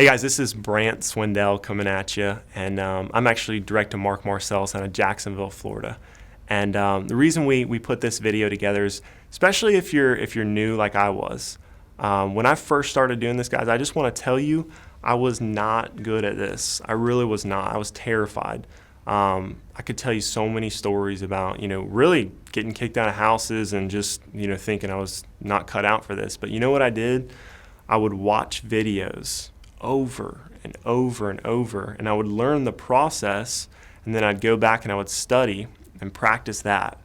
Hey guys, this is Brant Swindell coming at you, and I'm actually direct to Mark Marcells out of Jacksonville, Florida. And the reason we put this video together is, especially if you're new like I was, when I first started doing this, guys, I just want to tell you I was not good at this. I really was not. I was terrified. I could tell you so many stories about really getting kicked out of houses and just thinking I was not cut out for this. But you know what I did? I would watch videos over and over and over, and I would learn the process, and then I'd go back and I would study and practice that,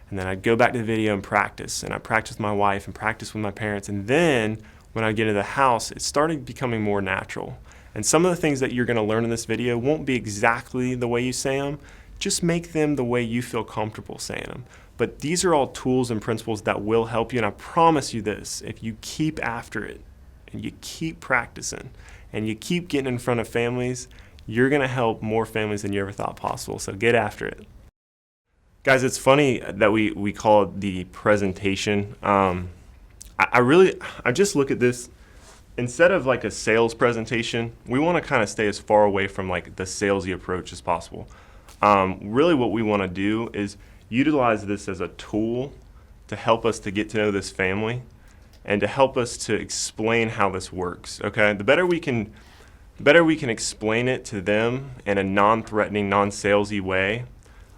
and then I'd go back to the video and I'd practice with my wife and practice with my parents, and then when I get into the house, it started becoming more natural. And some of the things that you're going to learn in this video won't be exactly the way you say them, just make them the way you feel comfortable saying them. But these are all tools and principles that will help you, and I promise you this, if you keep after it and you keep practicing and you keep getting in front of families, you're going to help more families than you ever thought possible. So get after it. Guys, it's funny that we call it the presentation. I just look at this, instead of like a sales presentation, we want to kind of stay as far away from like the salesy approach as possible. Really what we want to do is utilize this as a tool to help us to get to know this family and to help us to explain how this works, okay? The better we can explain it to them in a non-threatening, non-salesy way,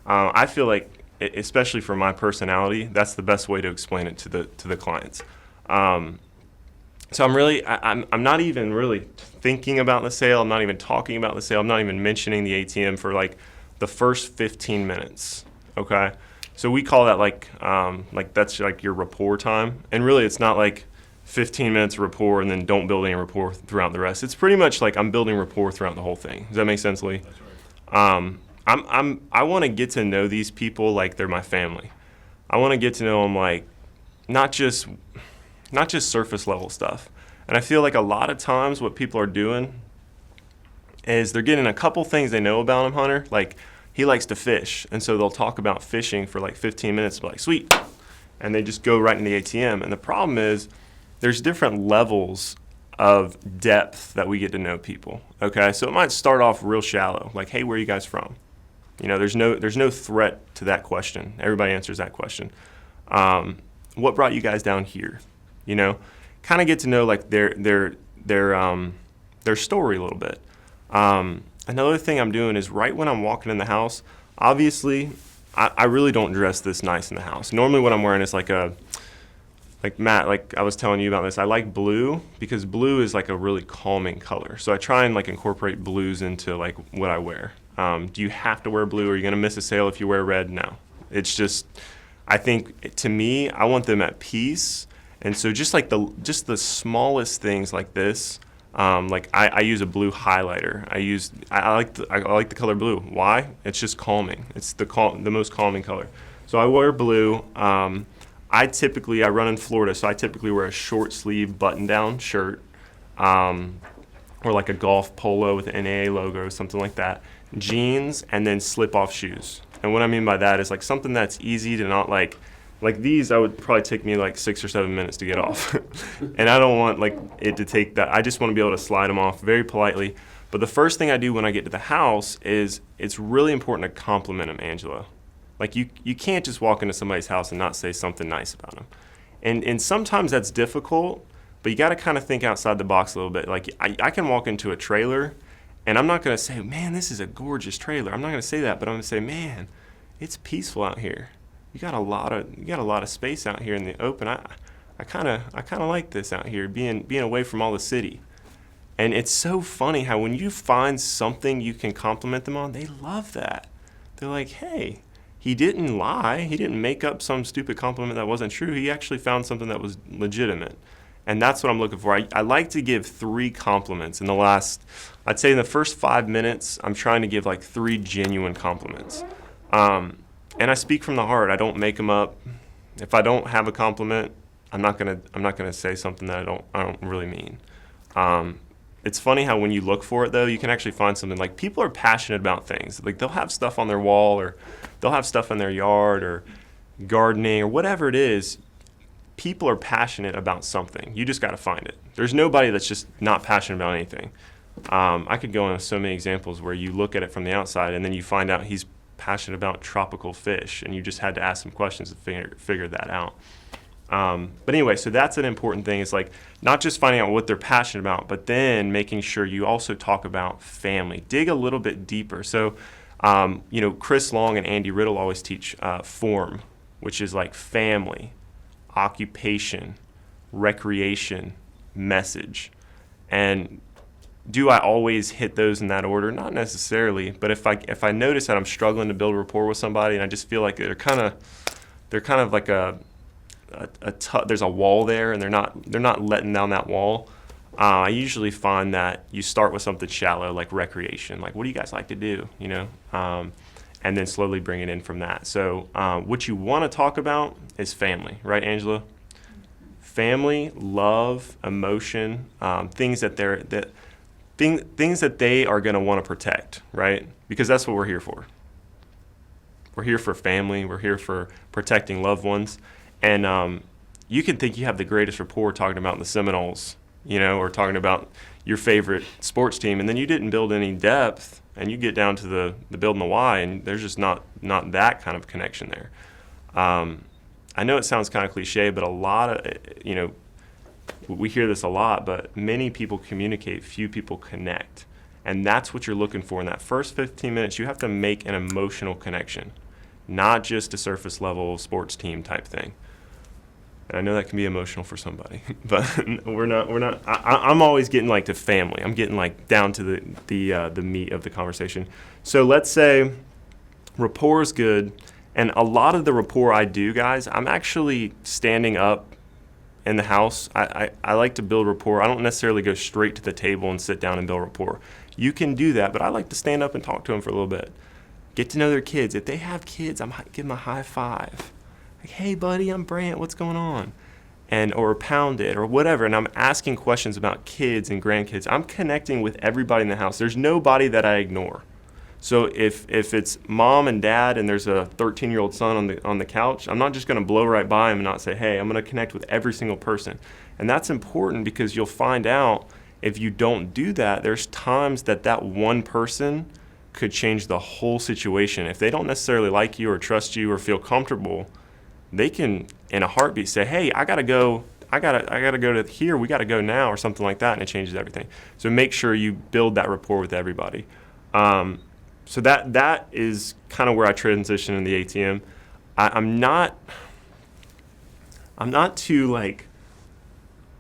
I feel like, especially for my personality, that's the best way to explain it to the clients. So I'm not even really thinking about the sale. I'm not even talking about the sale. I'm not even mentioning the ATM for like the first 15 minutes, okay? So we call that like that's like your rapport time. And really it's not like 15 minutes of rapport and then don't build any rapport throughout the rest. It's pretty much like I'm building rapport throughout the whole thing. Does that make sense, Lee? That's right. I want to get to know these people like they're my family. I want to get to know them like not just surface level stuff. And I feel like a lot of times what people are doing is they're getting a couple things they know about him, Hunter. Like he likes to fish, and so they'll talk about fishing for like 15 minutes, be like, sweet, and they just go right in the ATM. And the problem is there's different levels of depth that we get to know people, okay? So it might start off real shallow, like, hey, where are you guys from? There's no threat to that question. Everybody answers that question. What brought you guys down here? Kind of get to know like their story a little bit. Another thing I'm doing is right when I'm walking in the house, obviously, I really don't dress this nice in the house. Normally what I'm wearing is like Matt, like I was telling you about this, I like blue because blue is like a really calming color. So I try and like incorporate blues into like what I wear. Do you have to wear blue? Are you going to miss a sale if you wear red? No. It's just, I think to me, I want them at peace. And so just the smallest things like this, like I use a blue highlighter. I like the color blue. Why? It's just calming. It's the most calming color. So I wear blue. I run in Florida, so I typically wear a short sleeve button down shirt, or like a golf polo with an NAA logo, something like that. Jeans, and then slip off shoes. And what I mean by that is like something that's easy to not like these, I would probably take me like 6 or 7 minutes to get off. And I don't want like it to take that. I just want to be able to slide them off very politely. But the first thing I do when I get to the house is it's really important to compliment them, Angela. Like you can't just walk into somebody's house and not say something nice about them. And sometimes that's difficult, but you got to kind of think outside the box a little bit. Like I can walk into a trailer and I'm not going to say, man, this is a gorgeous trailer. I'm not going to say that, but I'm going to say, man, it's peaceful out here. You got a lot of space out here in the open. I kind of like this out here, being away from all the city. And it's so funny how when you find something you can compliment them on, they love that. They're like, hey, he didn't lie. He didn't make up some stupid compliment that wasn't true. He actually found something that was legitimate. And that's what I'm looking for. I like to give 3 compliments in the last, I'd say in the first 5 minutes, I'm trying to give like 3 genuine compliments. And I speak from the heart. I don't make them up. If I don't have a compliment, I'm not gonna say something that I don't really mean. It's funny how when you look for it though, you can actually find something. Like people are passionate about things. Like they'll have stuff on their wall, or they'll have stuff in their yard, or gardening, or whatever it is. People are passionate about something. You just got to find it. There's nobody that's just not passionate about anything. I could go into so many examples where you look at it from the outside and then you find out he's passionate about tropical fish, and you just had to ask some questions to figure that out. But anyway, so that's an important thing. It's like not just finding out what they're passionate about, but then making sure you also talk about family. Dig a little bit deeper. So, Chris Long and Andy Riddle always teach FORM, which is like family, occupation, recreation, message. And do I always hit those in that order? Not necessarily, but if I notice that I'm struggling to build rapport with somebody and I just feel like they're kind of like there's a wall there and they're not letting down that wall, I usually find that you start with something shallow like recreation, like what do you guys like to do, and then slowly bring it in from that. So what you want to talk about is family, right, Angela? Family, love, emotion, things that they are going to want to protect, right? Because that's what we're here for. We're here for family. We're here for protecting loved ones. And you can think you have the greatest rapport talking about the Seminoles, or talking about your favorite sports team, and then you didn't build any depth, and you get down to the building the why, and there's just not that kind of connection there. I know it sounds kind of cliche, but a lot of, we hear this a lot, but many people communicate, few people connect. And that's what you're looking for in that first 15 minutes. You have to make an emotional connection, not just a surface level sports team type thing. And I know that can be emotional for somebody, but we're not. I'm always getting like to family. I'm getting like down to the meat of the conversation. So let's say rapport is good, and a lot of the rapport I do, guys, I'm actually standing up in the house. I like to build rapport. I don't necessarily go straight to the table and sit down and build rapport. You can do that, but I like to stand up and talk to them for a little bit. Get to know their kids. If they have kids, I'm give them a high five. Like, hey, buddy, I'm Brant. What's going on? Or pound it or whatever. And I'm asking questions about kids and grandkids. I'm connecting with everybody in the house. There's nobody that I ignore. So if it's mom and dad and there's a 13-year-old son on the couch, I'm not just going to blow right by him and not say, hey, I'm going to connect with every single person. And that's important because you'll find out if you don't do that, there's times that one person could change the whole situation. If they don't necessarily like you or trust you or feel comfortable, they can, in a heartbeat, say, hey, I gotta go to here, we gotta go now, or something like that, and it changes everything. So make sure you build that rapport with everybody. So that is kind of where I transition in the ATM. I'm not too like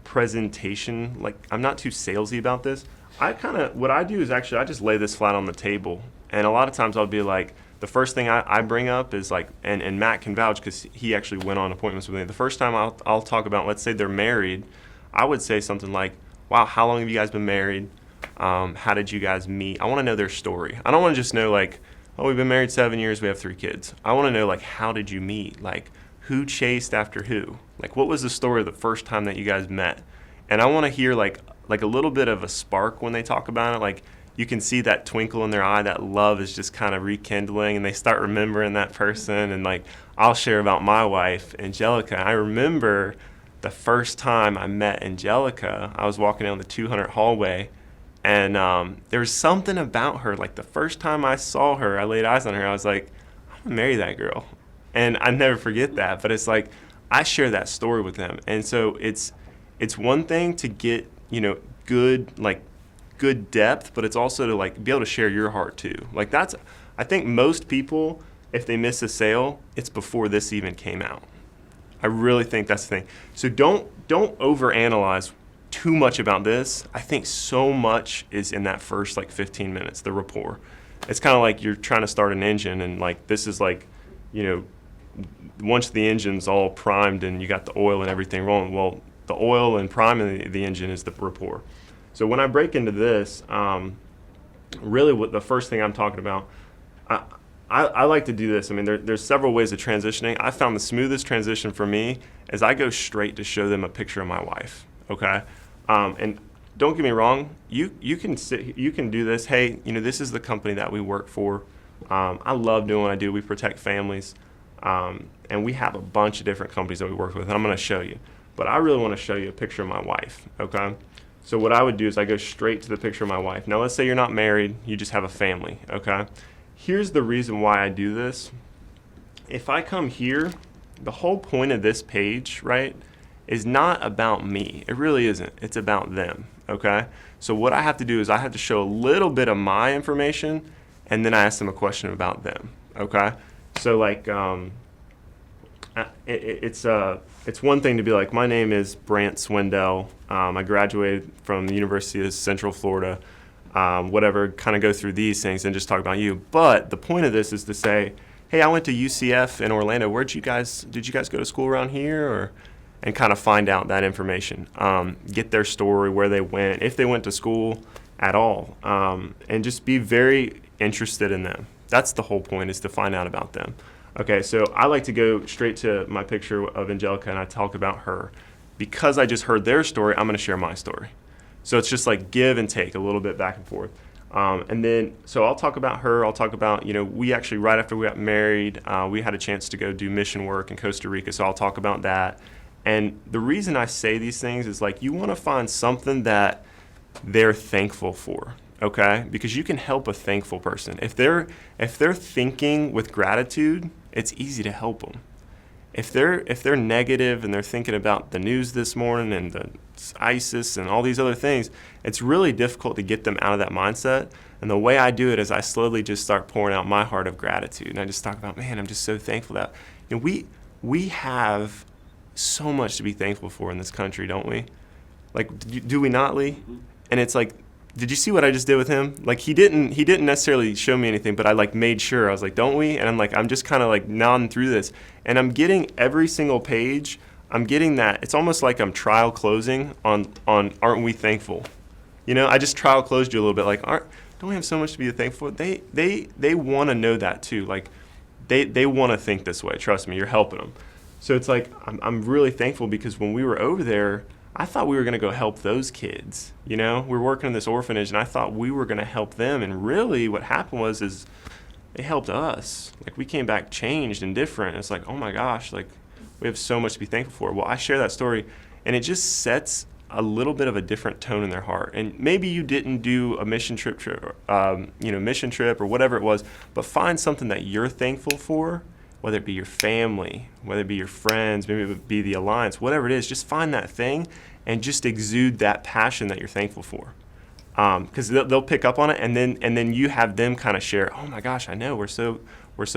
presentation, like I'm not too salesy about this. What I do is actually I just lay this flat on the table, and a lot of times I'll be like, the first thing I bring up is like, and Matt can vouch because he actually went on appointments with me. The first time I'll talk about, let's say they're married, I would say something like, wow, how long have you guys been married? How did you guys meet? I want to know their story. I don't want to just know like, oh, we've been married 7 years, we have 3 kids. I want to know like, how did you meet? Like, who chased after who? Like, what was the story of the first time that you guys met? And I want to hear like a little bit of a spark when they talk about it. Like, you can see that twinkle in their eye, that love is just kind of rekindling, and they start remembering that person. And like, I'll share about my wife, Angelica. I remember the first time I met Angelica, I was walking down the 200 hallway, and there was something about her. Like, the first time I saw her, I laid eyes on her, I was like, I'm gonna marry that girl. And I never forget that. But it's like, I share that story with them. And so it's one thing to get, good depth, but it's also to like be able to share your heart too. Like, I think most people, if they miss a sale, it's before this even came out. I really think that's the thing. So don't overanalyze too much about this. I think so much is in that first like 15 minutes, the rapport. It's kind of like you're trying to start an engine, and like this is like, once the engine's all primed and you got the oil and everything rolling, well, the oil and priming the engine is the rapport. So when I break into this, really what the first thing I'm talking about, I like to do this. I mean, there's several ways of transitioning. I found the smoothest transition for me is I go straight to show them a picture of my wife, okay? And don't get me wrong, you can do this. Hey, this is the company that we work for. I love doing what I do. We protect families, and we have a bunch of different companies that we work with, and I'm going to show you. But I really want to show you a picture of my wife, okay? So what I would do is I go straight to the picture of my wife. Now let's say you're not married, you just have a family, okay? Here's the reason why I do this. If I come here, the whole point of this page, right, is not about me. It really isn't. It's about them, okay? So what I have to do is I have to show a little bit of my information, and then I ask them a question about them, okay? So like, it's one thing to be like, my name is Brant Swindell. I graduated from the University of Central Florida. Whatever, kind of go through these things and just talk about you. But the point of this is to say, hey, I went to UCF in Orlando. Did you guys go to school around here? And kind of find out that information. Get their story, where they went, if they went to school at all, and just be very interested in them. That's the whole point, is to find out about them. Okay, so I like to go straight to my picture of Angelica, and I talk about her. Because I just heard their story, I'm going to share my story. So it's just like give and take, a little bit back and forth. And then, so I'll talk about her. I'll talk about, we actually, right after we got married, we had a chance to go do mission work in Costa Rica. So I'll talk about that. And the reason I say these things is like, you want to find something that they're thankful for, okay? Because you can help a thankful person. If they're thinking with gratitude, it's easy to help them. If they're negative and they're thinking about the news this morning and the ISIS and all these other things, it's really difficult to get them out of that mindset. And the way I do it is I slowly just start pouring out my heart of gratitude. And I just talk about, man, I'm just so thankful that we have so much to be thankful for in this country, don't we? Like, do we not, Lee? And it's like, did you see what I just did with him? Like, he didn't necessarily show me anything, but I like made sure. I was like, don't we? And I'm just kind of like nodding through this. And I'm getting every single page, I'm getting that. It's almost like I'm trial closing on aren't we thankful? I just trial closed you a little bit. Like, don't we have so much to be thankful for? They want to know that too. Like, they want to think this way. Trust me, you're helping them. So it's like, I'm really thankful because when we were over there, I thought we were going to go help those kids. We were working in this orphanage, and I thought we were going to help them. And really what happened is they helped us. Like, we came back changed and different. It's like, oh my gosh, like, we have so much to be thankful for. Well, I share that story, and it just sets a little bit of a different tone in their heart. And maybe you didn't do a mission trip or whatever it was, but find something that you're thankful for, whether it be your family, whether it be your friends, maybe it be the alliance, whatever it is, just find that thing and just exude that passion that you're thankful for. Because they'll pick up on it, and then you have them kind of share, oh my gosh, I know, we're so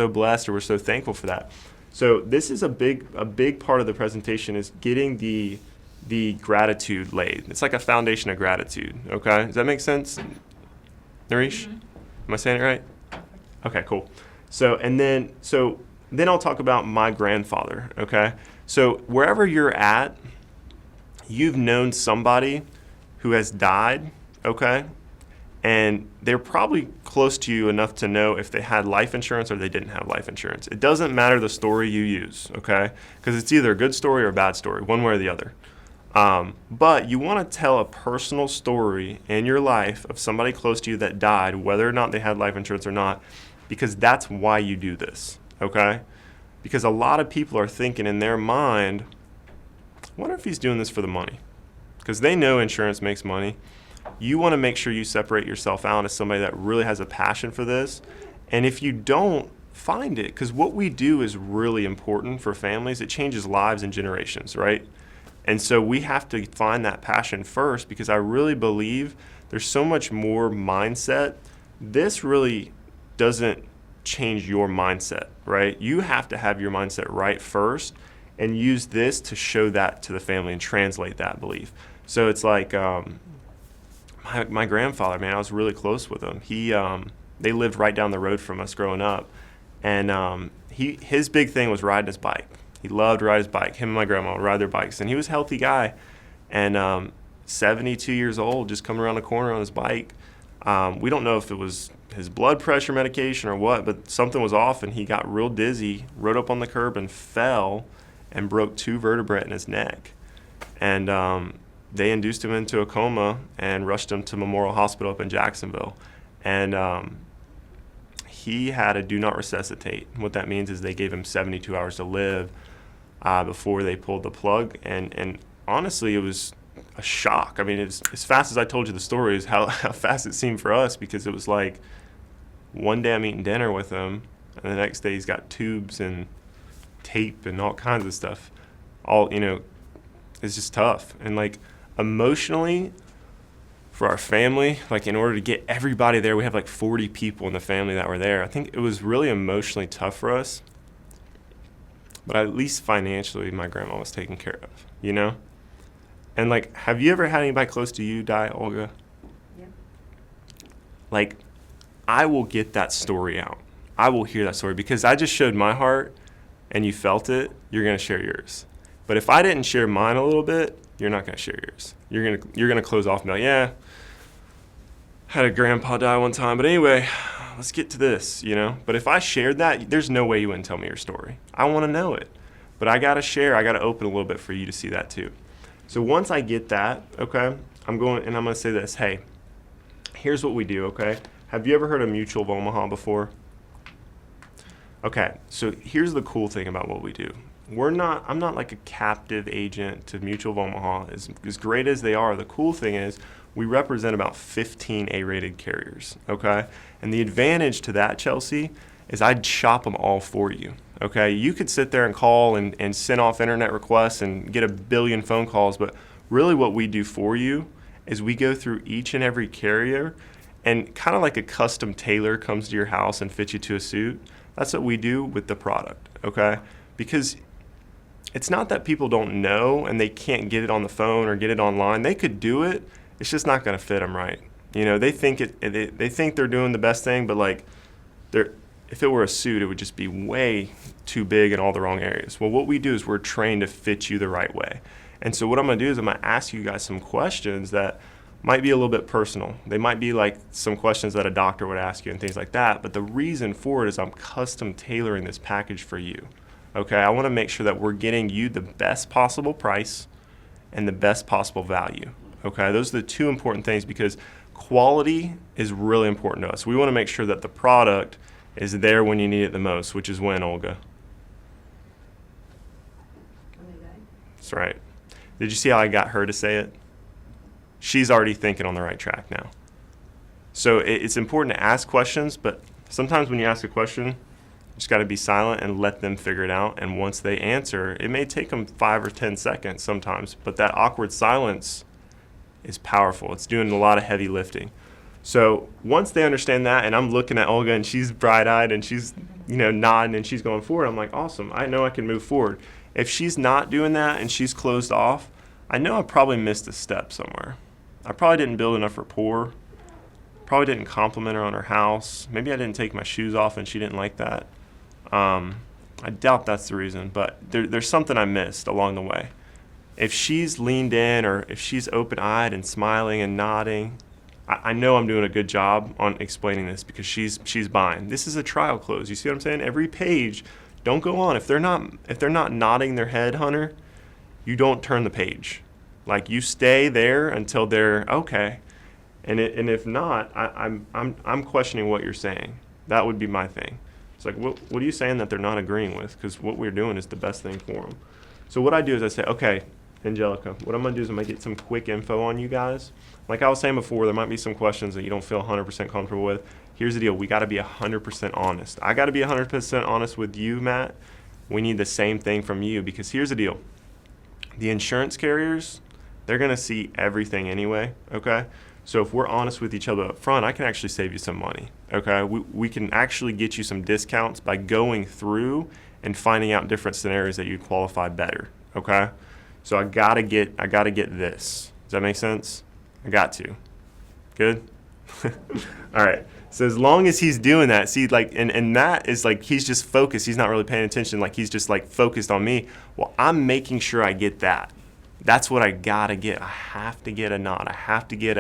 blessed, or we're so thankful for that. So this is a big part of the presentation, is getting the gratitude laid. It's like a foundation of gratitude, okay? Does that make sense, Nareesh? Am I saying it right? Okay, cool. So then I'll talk about my grandfather, okay? So wherever you're at, you've known somebody who has died, okay? And they're probably close to you enough to know if they had life insurance or they didn't have life insurance. It doesn't matter the story you use, okay? Because it's either a good story or a bad story, one way or the other. But you want to tell a personal story in your life of somebody close to you that died, whether or not they had life insurance or not, because that's why you do this, okay? Because a lot of people are thinking in their mind, I wonder if he's doing this for the money. Because they know insurance makes money. You want to make sure you separate yourself out as somebody that really has a passion for this. And if you don't, find it. Because what we do is really important for families. It changes lives and generations, right? And so we have to find that passion first, because I really believe there's so much more mindset. This really doesn't change your mindset, right? You have to have your mindset right first and use this to show that to the family and translate that belief. So it's like my grandfather, man, I was really close with him. They lived right down the road from us growing up, and his big thing was riding his bike. He loved to ride his bike. Him and my grandma would ride their bikes, and he was a healthy guy. And 72 years old, just coming around the corner on his bike. We don't know if it was his blood pressure medication or what, but something was off, and he got real dizzy, rode up on the curb and fell and broke 2 vertebrae in his neck. And they induced him into a coma and rushed him to Memorial Hospital up in Jacksonville. And he had a do not resuscitate. What that means is they gave him 72 hours to live before they pulled the plug. And honestly, it was a shock. I mean, it's, as fast as I told you the story is how fast it seemed for us, because it was like one day I'm eating dinner with him, and the next day he's got tubes and tape and all kinds of stuff. All, it's just tough. And like emotionally, for our family, like in order to get everybody there, we have like 40 people in the family that were there. I think it was really emotionally tough for us. But at least financially, my grandma was taken care of, And like, have you ever had anybody close to you die, Olga? Yeah. Like, I will get that story out. I will hear that story because I just showed my heart and you felt it, you're going to share yours. But if I didn't share mine a little bit, you're not going to share yours. You're going to close off and be like, yeah, had a grandpa die one time. But anyway, let's get to this, But if I shared that, there's no way you wouldn't tell me your story. I want to know it. But I got to share. I got to open a little bit for you to see that too. So once I get that, okay, I'm going to say this. Hey, here's what we do, okay? Have you ever heard of Mutual of Omaha before? Okay, so here's the cool thing about what we do. I'm not like a captive agent to Mutual of Omaha. As great as they are, the cool thing is we represent about 15 A-rated carriers, okay? And the advantage to that, Chelsea, is I'd shop them all for you, okay? You could sit there and call and send off internet requests and get a billion phone calls, but really what we do for you is we go through each and every carrier, and kind of like a custom tailor comes to your house and fits you to a suit. That's what we do with the product, okay? Because it's not that people don't know and they can't get it on the phone or get it online. They could do it. It's just not going to fit them right. They think they think they're doing the best thing, but like if it were a suit, it would just be way too big in all the wrong areas. Well, what we do is we're trained to fit you the right way. And so what I'm going to do is I'm going to ask you guys some questions that might be a little bit personal. They might be like some questions that a doctor would ask you and things like that. But the reason for it is I'm custom tailoring this package for you. Okay, I want to make sure that we're getting you the best possible price and the best possible value. Okay, those are the two important things because quality is really important to us. We want to make sure that the product is there when you need it the most, which is when, Olga? That's right. Did you see how I got her to say it? She's already thinking on the right track now. So it's important to ask questions, but sometimes when you ask a question, you just got to be silent and let them figure it out. And once they answer, it may take them 5 or 10 seconds sometimes, but that awkward silence is powerful. It's doing a lot of heavy lifting. So once they understand that, and I'm looking at Olga and she's bright-eyed and she's nodding and she's going forward, I'm like, awesome, I know I can move forward. If she's not doing that and she's closed off, I know I probably missed a step somewhere. I probably didn't build enough rapport. Probably didn't compliment her on her house. Maybe I didn't take my shoes off and she didn't like that. I doubt that's the reason, but there's something I missed along the way. If she's leaned in or if she's open-eyed and smiling and nodding, I know I'm doing a good job on explaining this because she's buying. This is a trial close. You see what I'm saying? Every page, don't go on. If they're not nodding their head, Hunter, you don't turn the page. Like you stay there until they're okay, and if not, I'm questioning what you're saying. That would be my thing. It's like what are you saying that they're not agreeing with? Because what we're doing is the best thing for them. So what I do is I say, okay, Angelica, what I'm gonna do is I'm gonna get some quick info on you guys. Like I was saying before, there might be some questions that you don't feel 100% comfortable with. Here's the deal: we got to be 100% honest. I got to be 100% honest with you, Matt. We need the same thing from you because here's the deal: the insurance carriers, they're going to see everything anyway, okay? So if we're honest with each other up front, I can actually save you some money, okay? We can actually get you some discounts by going through and finding out different scenarios that you qualify better, okay? So I gotta get this. Does that make sense? I got to. Good? All right. So as long as he's doing that, see, like, and Matt is like, he's just focused. He's not really paying attention. Like, he's just like focused on me. Well, I'm making sure I get that. That's what I gotta get. I have to get a nod. I have to get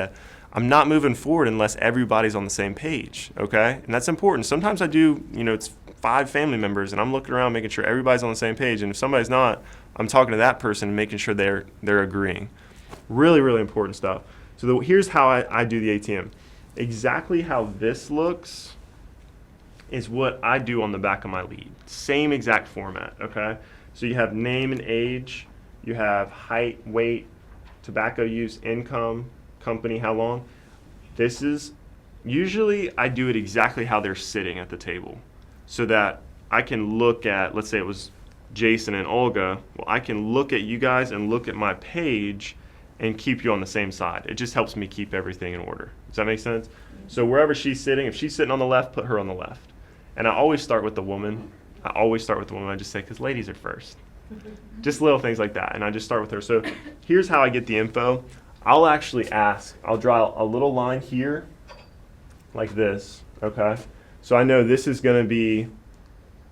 I'm not moving forward unless everybody's on the same page, okay? And that's important. Sometimes I do, it's 5 family members and I'm looking around making sure everybody's on the same page. And if somebody's not, I'm talking to that person and making sure they're agreeing. Really, really important stuff. So here's how I do the ATM. Exactly how this looks is what I do on the back of my lead. Same exact format, okay? So you have name and age, you have height, weight, tobacco use, income, company, how long. This is, usually I do it exactly how they're sitting at the table so that I can look at, let's say it was Jason and Olga, well, I can look at you guys and look at my page and keep you on the same side. It just helps me keep everything in order. Does that make sense? So wherever she's sitting, if she's sitting on the left, put her on the left. And I always start with the woman. I just say, because ladies are first. Just little things like that. And I just start with her. So here's how I get the info. I'll actually ask, I'll draw a little line here like this, okay? So I know this is going to be,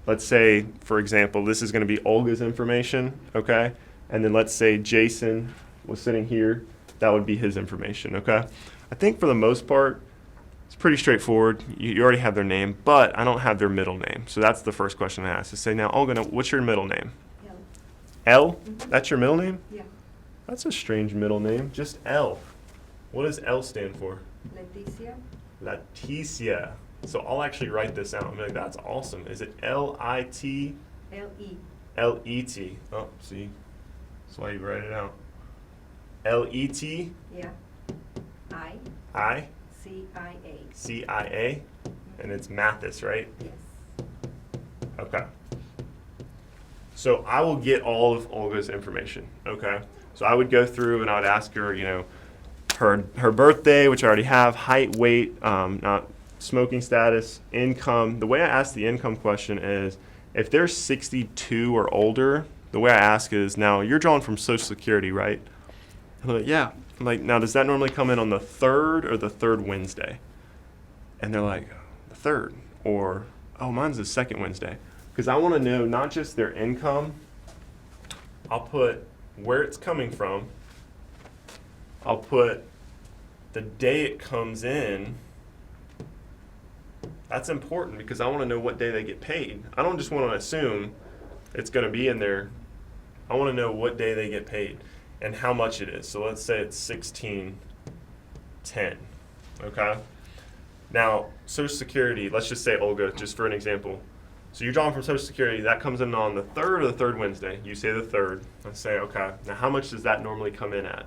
let's say, for example, this is going to be Olga's information, okay? And then let's say Jason was sitting here. That would be his information, okay? I think for the most part, it's pretty straightforward. You already have their name, but I don't have their middle name. So that's the first question I ask. To say, now, Olga, what's your middle name? L. L? That's your middle name? Yeah. That's a strange middle name. Just L. What does L stand for? Leticia. Leticia. So I'll actually write this out. I'm like, that's awesome. Is it L-I-T? L-E. L-E-T. Oh, see? That's why you write it out. L-E-T? Yeah. I. I? C-I-A. C-I-A? And it's Mathis, right? Yes. Okay. So I will get all of Olga's information, okay? So I would go through and I would ask her, her birthday, which I already have, height, weight, not smoking status, income. The way I ask the income question is, if they're 62 or older, the way I ask is, now you're drawing from Social Security, right? I'm like, yeah. I'm like, now does that normally come in on the third or the third Wednesday? And they're like, the third, or, oh, mine's the second Wednesday. Because I want to know not just their income, I'll put where it's coming from, I'll put the day it comes in. That's important because I want to know what day they get paid. I don't just want to assume it's going to be in there. I want to know what day they get paid and how much it is. So let's say it's 1610, okay? Now, Social Security, let's just say Olga, just for an example. So you're drawing from Social Security, that comes in on the third or the third Wednesday. You say the third. I say, okay, now how much does that normally come in at?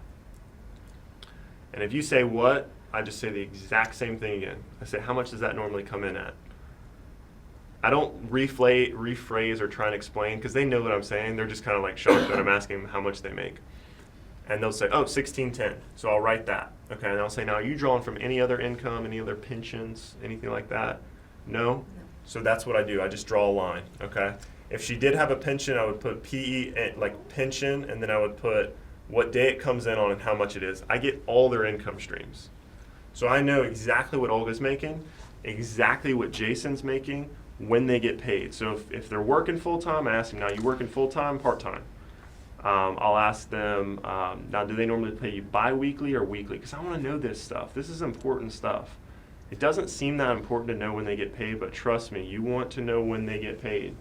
And if you say what, I just say the exact same thing again. I say, how much does that normally come in at? I don't rephrase or try and explain because they know what I'm saying. They're just kind of like shocked that I'm asking them how much they make. And they'll say, oh, 1610. So I'll write that. Okay, and I'll say, now are you drawing from any other income, any other pensions, anything like that? No? So that's what I do. I just draw a line, okay? If she did have a pension, I would put PE, like pension, and then I would put what day it comes in on and how much it is. I get all their income streams. So I know exactly what Olga's making, exactly what Jason's making, when they get paid. So if they're working full-time, I ask them, now you working full-time, part-time? I'll ask them, now do they normally pay you bi-weekly or weekly? Because I want to know this stuff. This is important stuff. It doesn't seem that important to know when they get paid, but trust me, you want to know when they get paid.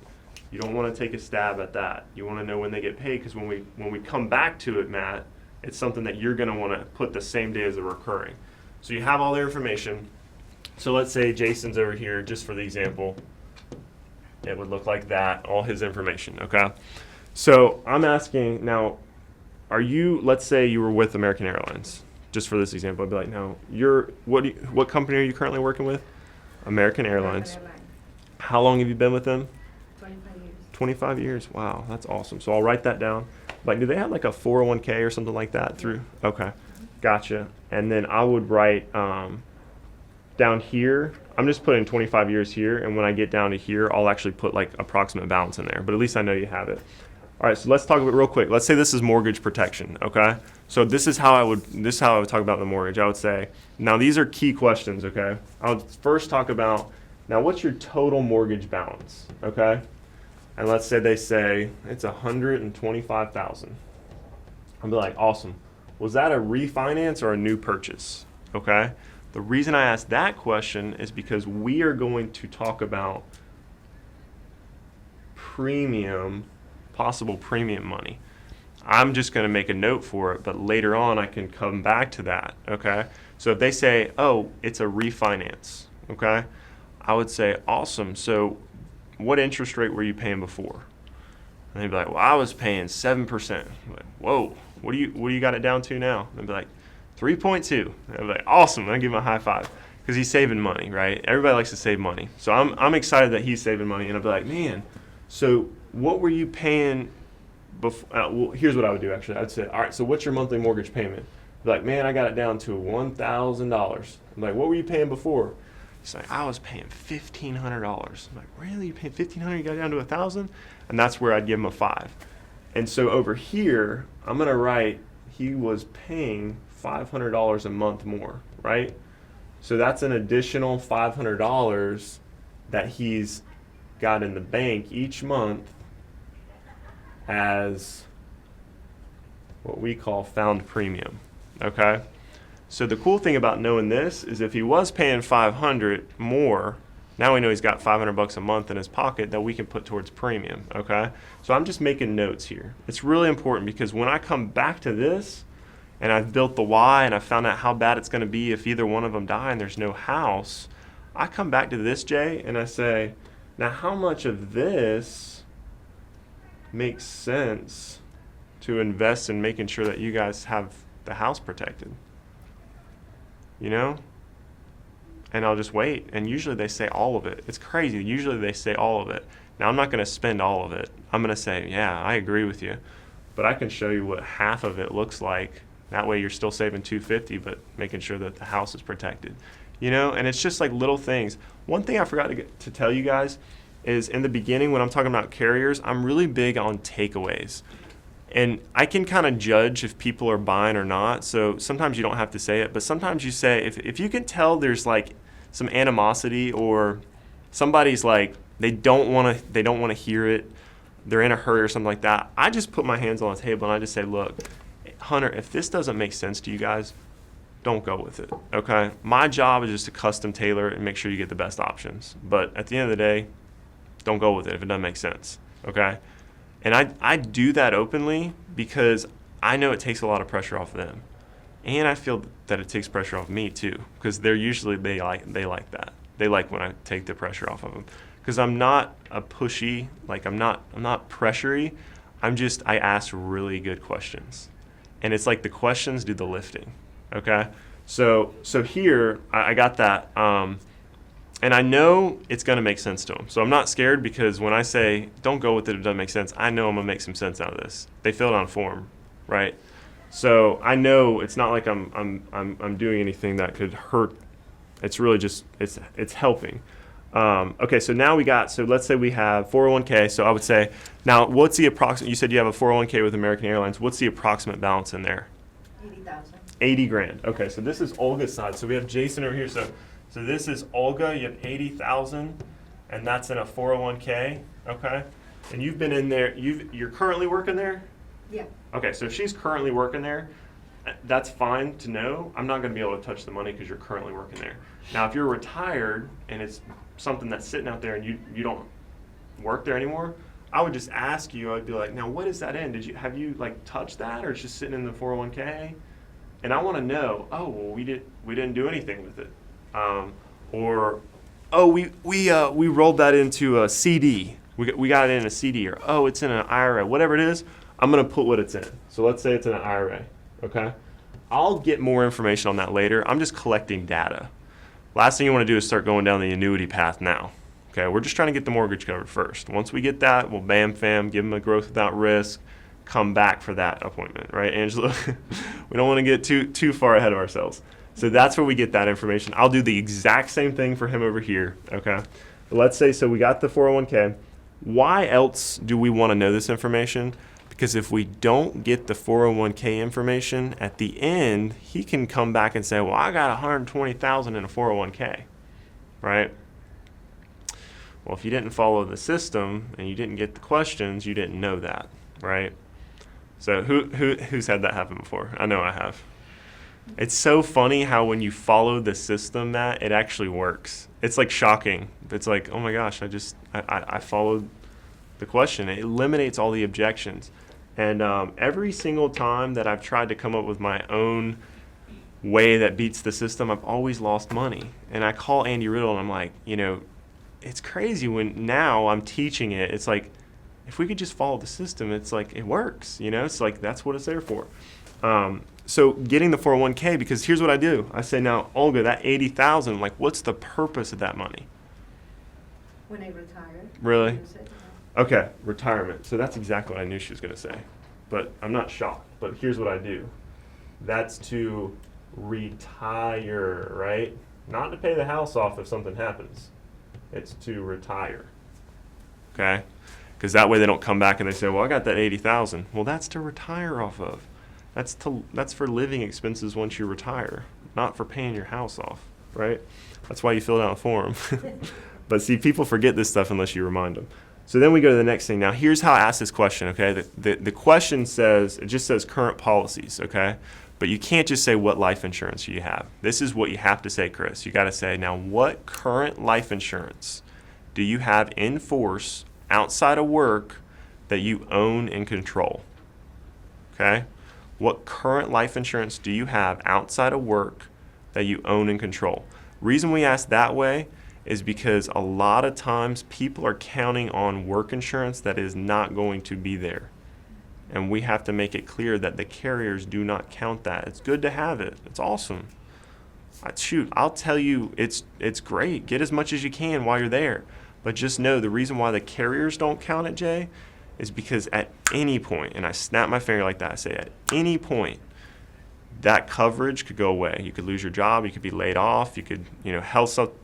You don't want to take a stab at that. You want to know when they get paid because when we come back to it, Matt, it's something that you're going to want to put the same day as the recurring. So you have all their information. So let's say Jason's over here, just for the example. It would look like that, all his information, okay? So I'm asking now, let's say you were with American Airlines. Just for this example, I'd be like, no, what company are you currently working with? American Airlines. How long have you been with them? 25 years. 25 years. Wow, that's awesome. So I'll write that down. Like, do they have like a 401k or something like that through? Okay, gotcha. And then I would write down here, I'm just putting 25 years here, and when I get down to here, I'll actually put like approximate balance in there, but at least I know you have it. All right, so let's talk about it real quick. Let's say this is mortgage protection, okay? So this is how I would talk about the mortgage. I would say, now these are key questions, okay? I'll first talk about, now what's your total mortgage balance, okay? And let's say they say it's $125,000. I'll be like, awesome. Was that a refinance or a new purchase, okay? The reason I ask that question is because we are going to talk about possible premium money. I'm just going to make a note for it, but later on I can come back to that, okay? So if they say, oh, it's a refinance, okay? I would say, awesome. So what interest rate were you paying before? And they'd be like, well, I was paying 7%. I'm like, whoa, what do you got it down to now? And they'd be like, 3.2. And I'd be like, awesome. And I'd give him a high five because he's saving money, right? Everybody likes to save money. So I'm excited that he's saving money. And I'd be like, man, so what were you paying before? Well, here's what I would do, actually. I'd say, all right, so what's your monthly mortgage payment? Be like, man, I got it down to $1,000. I'm like, what were you paying before? He's like, I was paying $1,500. I'm like, really? You paying $1,500? You got it down to $1,000? And that's where I'd give him a 5. And so over here, I'm gonna write he was paying $500 a month more, right? So that's an additional $500 that he's got in the bank each month as what we call found premium. Okay? So the cool thing about knowing this is if he was paying $500 more, now we know he's got $500 a month in his pocket that we can put towards premium. Okay? So I'm just making notes here. It's really important because when I come back to this and I've built the why and I found out how bad it's going to be if either one of them die and there's no house, I come back to this, Jay, and I say, now how much of this makes sense to invest in making sure that you guys have the house protected? You know? And I'll just wait. And usually they say all of it. It's crazy. Usually they say all of it. Now I'm not going to spend all of it. I'm going to say, yeah, I agree with you. But I can show you what half of it looks like. That way you're still saving $250, but making sure that the house is protected. You know, and it's just like little things. One thing I forgot to tell you guys is in the beginning when I'm talking about carriers, I'm really big on takeaways. And I can kind of judge if people are buying or not. So sometimes you don't have to say it, but sometimes you say, if you can tell there's like some animosity or somebody's like, they don't want to hear it, they're in a hurry or something like that, I just put my hands on the table and I just say, look, Hunter, if this doesn't make sense to you guys, don't go with it, okay? My job is just to custom tailor it and make sure you get the best options. But at the end of the day, don't go with it if it doesn't make sense, okay? And I do that openly because I know it takes a lot of pressure off them. And I feel that it takes pressure off me too, because they like that. They like when I take the pressure off of them. Because I'm not a pushy, like I'm not pressury. I ask really good questions. And it's like the questions do the lifting, okay? So here, I got that. And I know it's going to make sense to them. So I'm not scared because when I say, don't go with it if it doesn't make sense, I know I'm going to make some sense out of this. They filled out a form, right? So I know it's not like I'm doing anything that could hurt. It's really just, it's helping. Okay, so now so let's say we have 401k. So I would say, now what's the approximate, you said you have a 401k with American Airlines. What's the approximate balance in there? 80,000. 80 grand. Okay, so this is Olga's side. So we have Jason over here. So this is Olga, you have 80,000, and that's in a 401k, okay? And you've been in there, you're currently working there? Yeah. Okay, so if she's currently working there, that's fine to know. I'm not gonna be able to touch the money because you're currently working there. Now, if you're retired and it's something that's sitting out there and you don't work there anymore, I would just ask you, I'd be like, now what is that in? Have you like touched that or it's just sitting in the 401k? And I wanna know, oh, well, we didn't do anything with it. We rolled that into a CD. We got it in a CD, or oh, it's in an IRA. Whatever it is, I'm gonna put what it's in. So let's say it's in an IRA. Okay, I'll get more information on that later. I'm just collecting data. Last thing you want to do is start going down the annuity path now. Okay, we're just trying to get the mortgage covered first. Once we get that, we'll bam fam, give them a growth without risk. Come back for that appointment, right, Angela? We don't want to get too far ahead of ourselves. So that's where we get that information. I'll do the exact same thing for him over here, okay? But let's say, so we got the 401k. Why else do we want to know this information? Because if we don't get the 401k information, at the end, he can come back and say, well, I got $120,000 in a 401k, right? Well, if you didn't follow the system and you didn't get the questions, you didn't know that, right? So who's had that happen before? I know I have. It's so funny how when you follow the system, Matt, it actually works. It's like shocking. It's like, oh my gosh, I followed the question. It eliminates all the objections. And every single time that I've tried to come up with my own way that beats the system, I've always lost money. And I call Andy Riddle and I'm like, it's crazy when now I'm teaching it. It's like, if we could just follow the system, it's like it works, it's like that's what it's there for. So getting the 401k, because here's what I do. I say, now, Olga, that 80,000, like, what's the purpose of that money? When I retire. Really? use it. Okay, retirement. So that's exactly what I knew she was going to say. But I'm not shocked. But here's what I do. That's to retire, right? Not to pay the house off if something happens. It's to retire. Okay? Because that way they don't come back and they say, well, I got that 80,000. Well, that's to retire off of. That's for living expenses once you retire, not for paying your house off, right? That's why you filled out a form. But see, people forget this stuff unless you remind them. So then we go to the next thing. Now, here's how I ask this question, okay? The question says, it just says current policies, okay? But you can't just say what life insurance you have. This is what you have to say, Chris. You got to say, now, what current life insurance do you have in force outside of work that you own and control? Okay? What current life insurance do you have outside of work that you own and control? Reason we ask that way is because a lot of times people are counting on work insurance that is not going to be there. And we have to make it clear that the carriers do not count that. It's good to have it. It's awesome. I'll tell you, it's great. Get as much as you can while you're there. But just know the reason why the carriers don't count it, Jay, is because at any point, and I snap my finger like that, I say at any point, that coverage could go away. You could lose your job, you could be laid off, you could,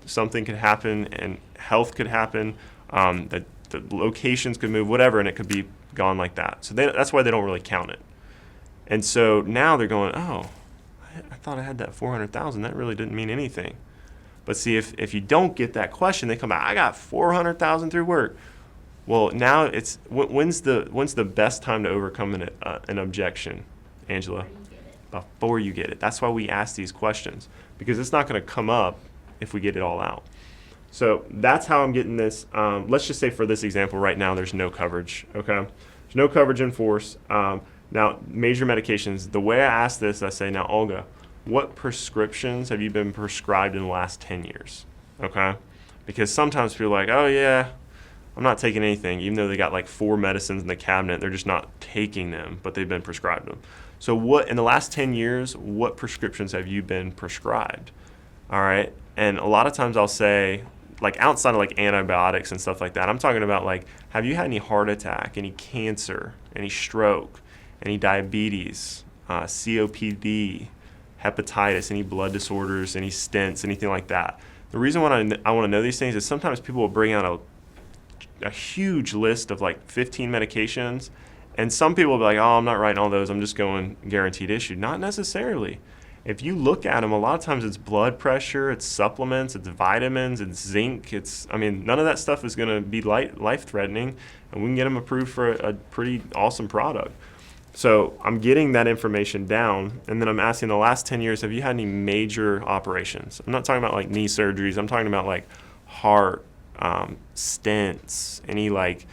something could happen, and health could happen, the locations could move, whatever, and it could be gone like that. So that's why they don't really count it. And so now they're going, oh, I thought I had that 400,000. That really didn't mean anything. But see, if you don't get that question, they come back, I got 400,000 through work. Well, now it's when's the best time to overcome an objection, Angela? Before you get it. That's why we ask these questions, because it's not going to come up if we get it all out. So that's how I'm getting this. Let's just say for this example right now, there's no coverage. Okay, there's no coverage in force. Now, major medications. The way I ask this, I say, now, Olga, what prescriptions have you been prescribed in the last 10 years? Okay, because sometimes people are like, oh yeah, I'm not taking anything, even though they got like 4 medicines in the cabinet. They're just not taking them, but they've been prescribed them. So what, in the last 10 years, what prescriptions have you been prescribed? All right. And a lot of times I'll say, like outside of like antibiotics and stuff like that, I'm talking about like, have you had any heart attack, any cancer, any stroke, any diabetes, COPD, hepatitis, any blood disorders, any stents, anything like that? The reason why I want to know these things is sometimes people will bring out a huge list of like 15 medications, and some people will be like, oh, I'm not writing all those, I'm just going guaranteed issue. Not necessarily. If you look at them, a lot of times it's blood pressure, it's supplements, it's vitamins, it's zinc, none of that stuff is going to be life-threatening, and we can get them approved for a pretty awesome product. So I'm getting that information down, and then I'm asking the last 10 years, have you had any major operations? I'm not talking about like knee surgeries, I'm talking about like heart, stents, any like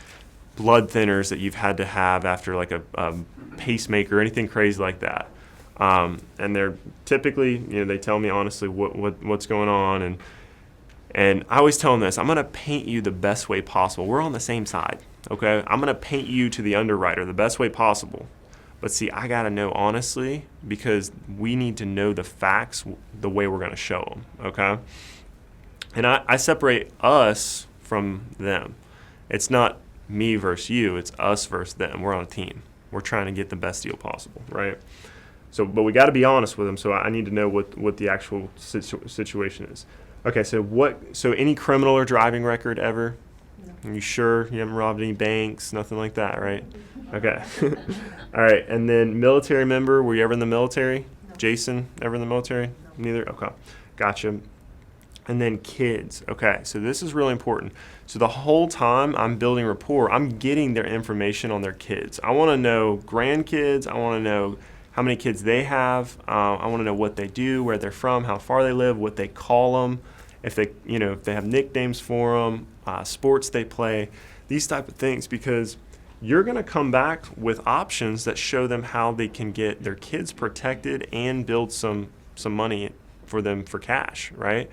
blood thinners that you've had to have after like a pacemaker, anything crazy like that. And they're typically, they tell me honestly what's going on, and I always tell them this: I'm going to paint you the best way possible. We're on the same side, okay? I'm going to paint you to the underwriter the best way possible. But see, I got to know honestly, because we need to know the facts the way we're going to show them, okay? And I separate us from them. It's not me versus you, it's us versus them. We're on a team. We're trying to get the best deal possible, right? So, but we got to be honest with them. So I need to know what the actual situation is. Okay, so any criminal or driving record ever? No. Are you sure you haven't robbed any banks, nothing like that, right? Okay. All right, and then military member, were you ever in the military? No. Jason, ever in the military? No. Neither? Okay, gotcha. And then kids. Okay, so this is really important. So the whole time I'm building rapport, I'm getting their information on their kids. I want to know grandkids. I want to know how many kids they have. I want to know what they do, where they're from, how far they live, what they call them, if they have nicknames for them, sports they play, these type of things, because you're going to come back with options that show them how they can get their kids protected and build some money for them for cash, right?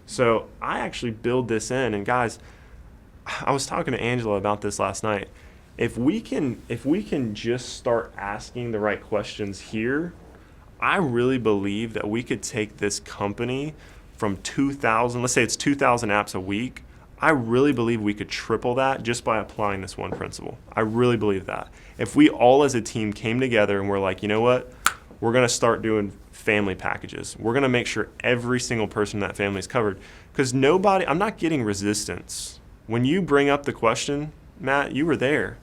So I actually build this in, and guys, I was talking to Angela about this last night. If we can just start asking the right questions here, I really believe that we could take this company from 2,000, let's say it's 2,000 apps a week. I really believe we could triple that just by applying this one principle. I really believe that. If we all as a team came together and we're like, you know what, we're going to start doing family packages. We're going to make sure every single person in that family is covered. Because I'm not getting resistance. When you bring up the question, Matt, you were there.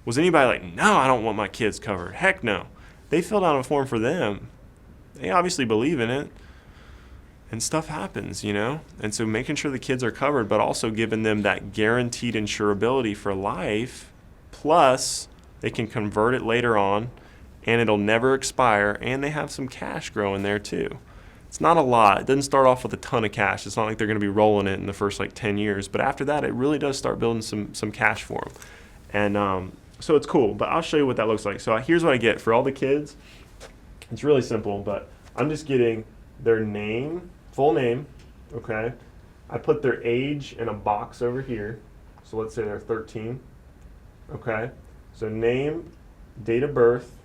Was anybody like, no, I don't want my kids covered? Heck no. They filled out a form for them. They obviously believe in it. And stuff happens, you know? And so making sure the kids are covered, but also giving them that guaranteed insurability for life, plus they can convert it later on, and it'll never expire, and they have some cash growing there too. It's not a lot. It doesn't start off with a ton of cash. It's not like they're going to be rolling it in the first 10 years, but after that, it really does start building some cash for them. And so it's cool, but I'll show you what that looks like. So here's what I get for all the kids. It's really simple, but I'm just getting their name, full name, okay? I put their age in a box over here. So let's say they're 13, okay? So name, date of birth,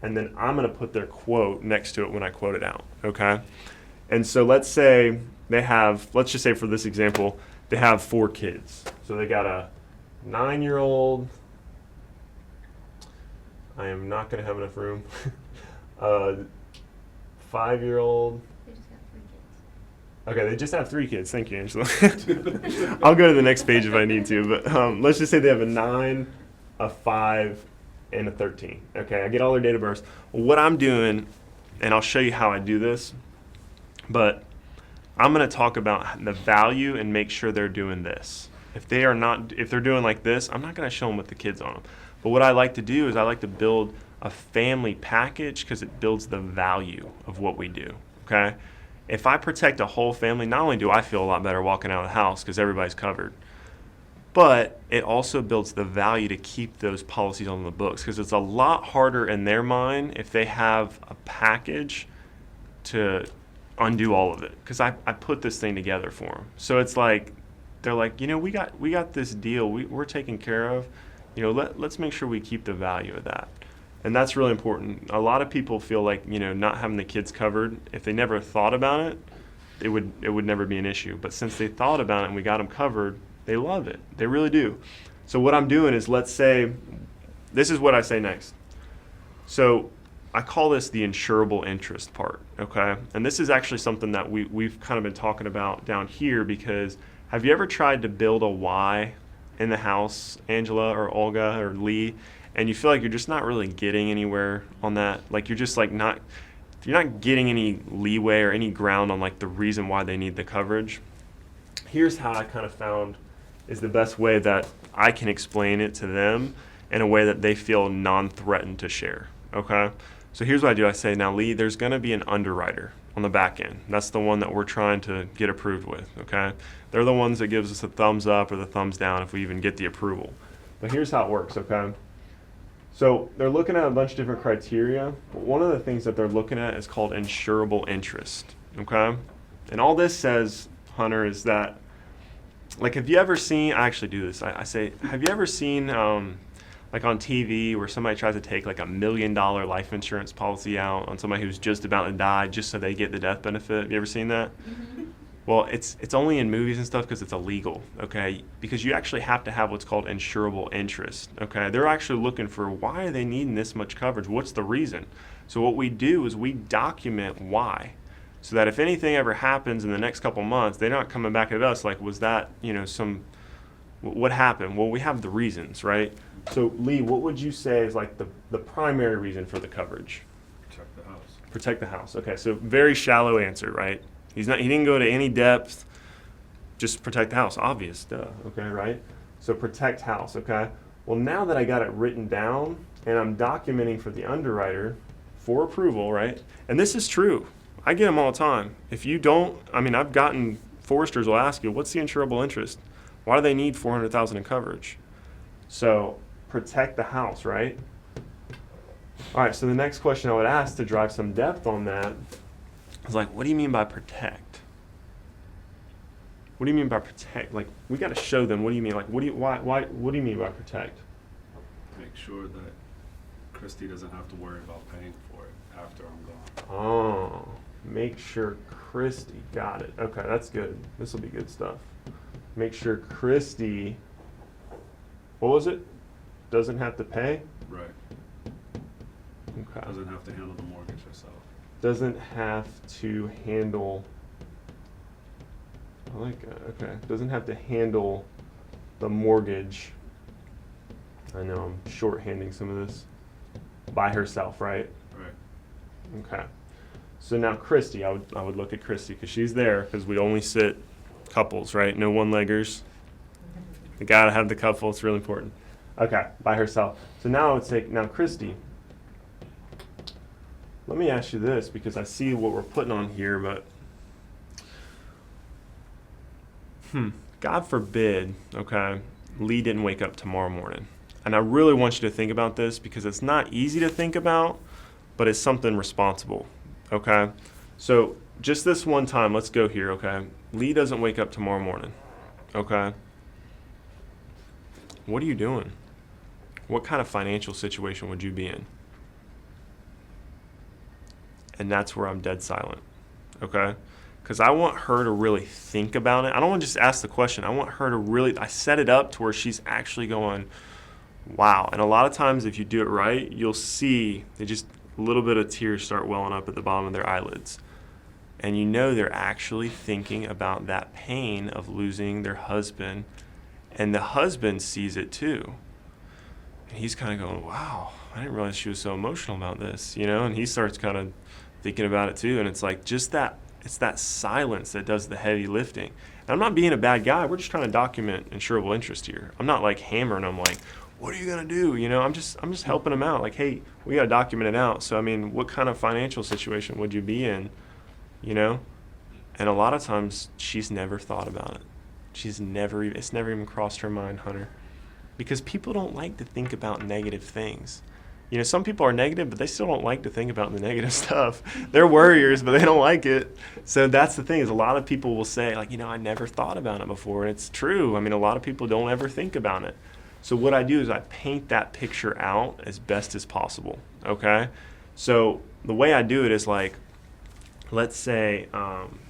and then I'm going to put their quote next to it when I quote it out, okay? And so let's say let's just say for this example, they have 4 kids. So they got a 9-year-old, I am not going to have enough room, 5-year-old. They just got 3 kids. Okay, they just have 3 kids. Thank you, Angela. I'll go to the next page if I need to, but let's just say they have a 9, a 5, and a 13. Okay, I get all their date of birth. What I'm doing, and I'll show you how I do this, but I'm going to talk about the value and make sure they're doing this. If they're doing like this, I'm not going to show them with the kids on them. But what I like to do is I like to build a family package because it builds the value of what we do, okay? If I protect a whole family, not only do I feel a lot better walking out of the house because everybody's covered, but it also builds the value to keep those policies on the books because it's a lot harder in their mind if they have a package to undo all of it because I put this thing together for them. So it's like, they're like, you know, we got this deal, we're taken care of, you know, let's make sure we keep the value of that. And that's really important. A lot of people feel like, you know, not having the kids covered, if they never thought about it, it would never be an issue. But since they thought about it and we got them covered, they love it. They really do. So what I'm doing is, let's say, this is what I say next. So I call this the insurable interest part, okay? And this is actually something that we've kind of been talking about down here because have you ever tried to build a Y in the house, Angela or Olga or Lee, and you feel like you're just not really getting anywhere on that? Like you're just like you're not getting any leeway or any ground on like the reason why they need the coverage. Here's how I kind of found is the best way that I can explain it to them in a way that they feel non-threatened to share, okay? So here's what I do. I say, now Lee, there's going to be an underwriter on the back end. That's the one that we're trying to get approved with, okay? They're the ones that gives us a thumbs up or the thumbs down if we even get the approval. But here's how it works, okay? So they're looking at a bunch of different criteria, but one of the things that they're looking at is called insurable interest, okay? And all this says, Hunter, is that, like, have you ever seen, I actually do this, I say, have you ever seen, like on TV where somebody tries to take like $1 million life insurance policy out on somebody who's just about to die just so they get the death benefit? Have you ever seen that? Mm-hmm. Well, it's only in movies and stuff because it's illegal, okay? Because you actually have to have what's called insurable interest, okay? They're actually looking for, why are they needing this much coverage? What's the reason? So what we do is we document why, so that if anything ever happens in the next couple months, they're not coming back at us like, was that, you know, what happened? Well, we have the reasons, right? So Lee, what would you say is like the primary reason for the coverage? Protect the house. Protect the house. Okay, so very shallow answer, right? He didn't go to any depth. Just protect the house, obvious, duh. Okay, right? So protect house, okay? Well, now that I got it written down and I'm documenting for the underwriter for approval, right? And this is true. I get them all the time. If you don't, I mean, I've gotten, foresters will ask you, what's the insurable interest? Why do they need $400,000 in coverage? So protect the house, right? All right, so the next question I would ask to drive some depth on that is like, what do you mean by protect? What do you mean by protect? Like, we got to show them. What do you mean? Like, what do you mean by protect? Make sure that Christy doesn't have to worry about paying for it after I'm gone. Oh, make sure Christy got it. Okay, that's good. This will be good stuff. Make sure Christy, what was it? Doesn't have to pay? Right. Okay. Doesn't have to handle the mortgage herself. Doesn't have to handle, I like that, okay. Doesn't have to handle the mortgage. I know I'm shorthanding some of this. By herself, right? Right. Okay. So now Christy, I would look at Christy because she's there because we only sit couples, right? No one-leggers. You gotta have the couple. It's really important. Okay, by herself. So now I would say, now Christy, let me ask you this because I see what we're putting on here, but God forbid, okay, Lee didn't wake up tomorrow morning. And I really want you to think about this because it's not easy to think about, but it's something responsible, okay? So just this one time, let's go here, okay? Lee doesn't wake up tomorrow morning, okay? What are you doing? What kind of financial situation would you be in? And that's where I'm dead silent, okay? Because I want her to really think about it. I don't want to just ask the question. I want her to really, I set it up to where she's actually going, wow. And a lot of times if you do it right, you'll see they just a little bit of tears start welling up at the bottom of their eyelids. And you know they're actually thinking about that pain of losing their husband. And the husband sees it too. And he's kind of going, wow, I didn't realize she was so emotional about this, you know? And he starts kind of thinking about it too. And it's like just that, it's that silence that does the heavy lifting. And I'm not being a bad guy. We're just trying to document insurable interest here. I'm not like hammering them like, what are you gonna do? You know, I'm just helping them out. Like, hey, we gotta document it out. So I mean, what kind of financial situation would you be in? You know? And a lot of times she's never thought about it. It's never even crossed her mind, Hunter. Because people don't like to think about negative things. You know, some people are negative, but they still don't like to think about the negative stuff. They're worriers, but they don't like it. So that's the thing is a lot of people will say, like, you know, I never thought about it before. And it's true. I mean, a lot of people don't ever think about it. So what I do is I paint that picture out as best as possible, okay? So the way I do it is like, let's say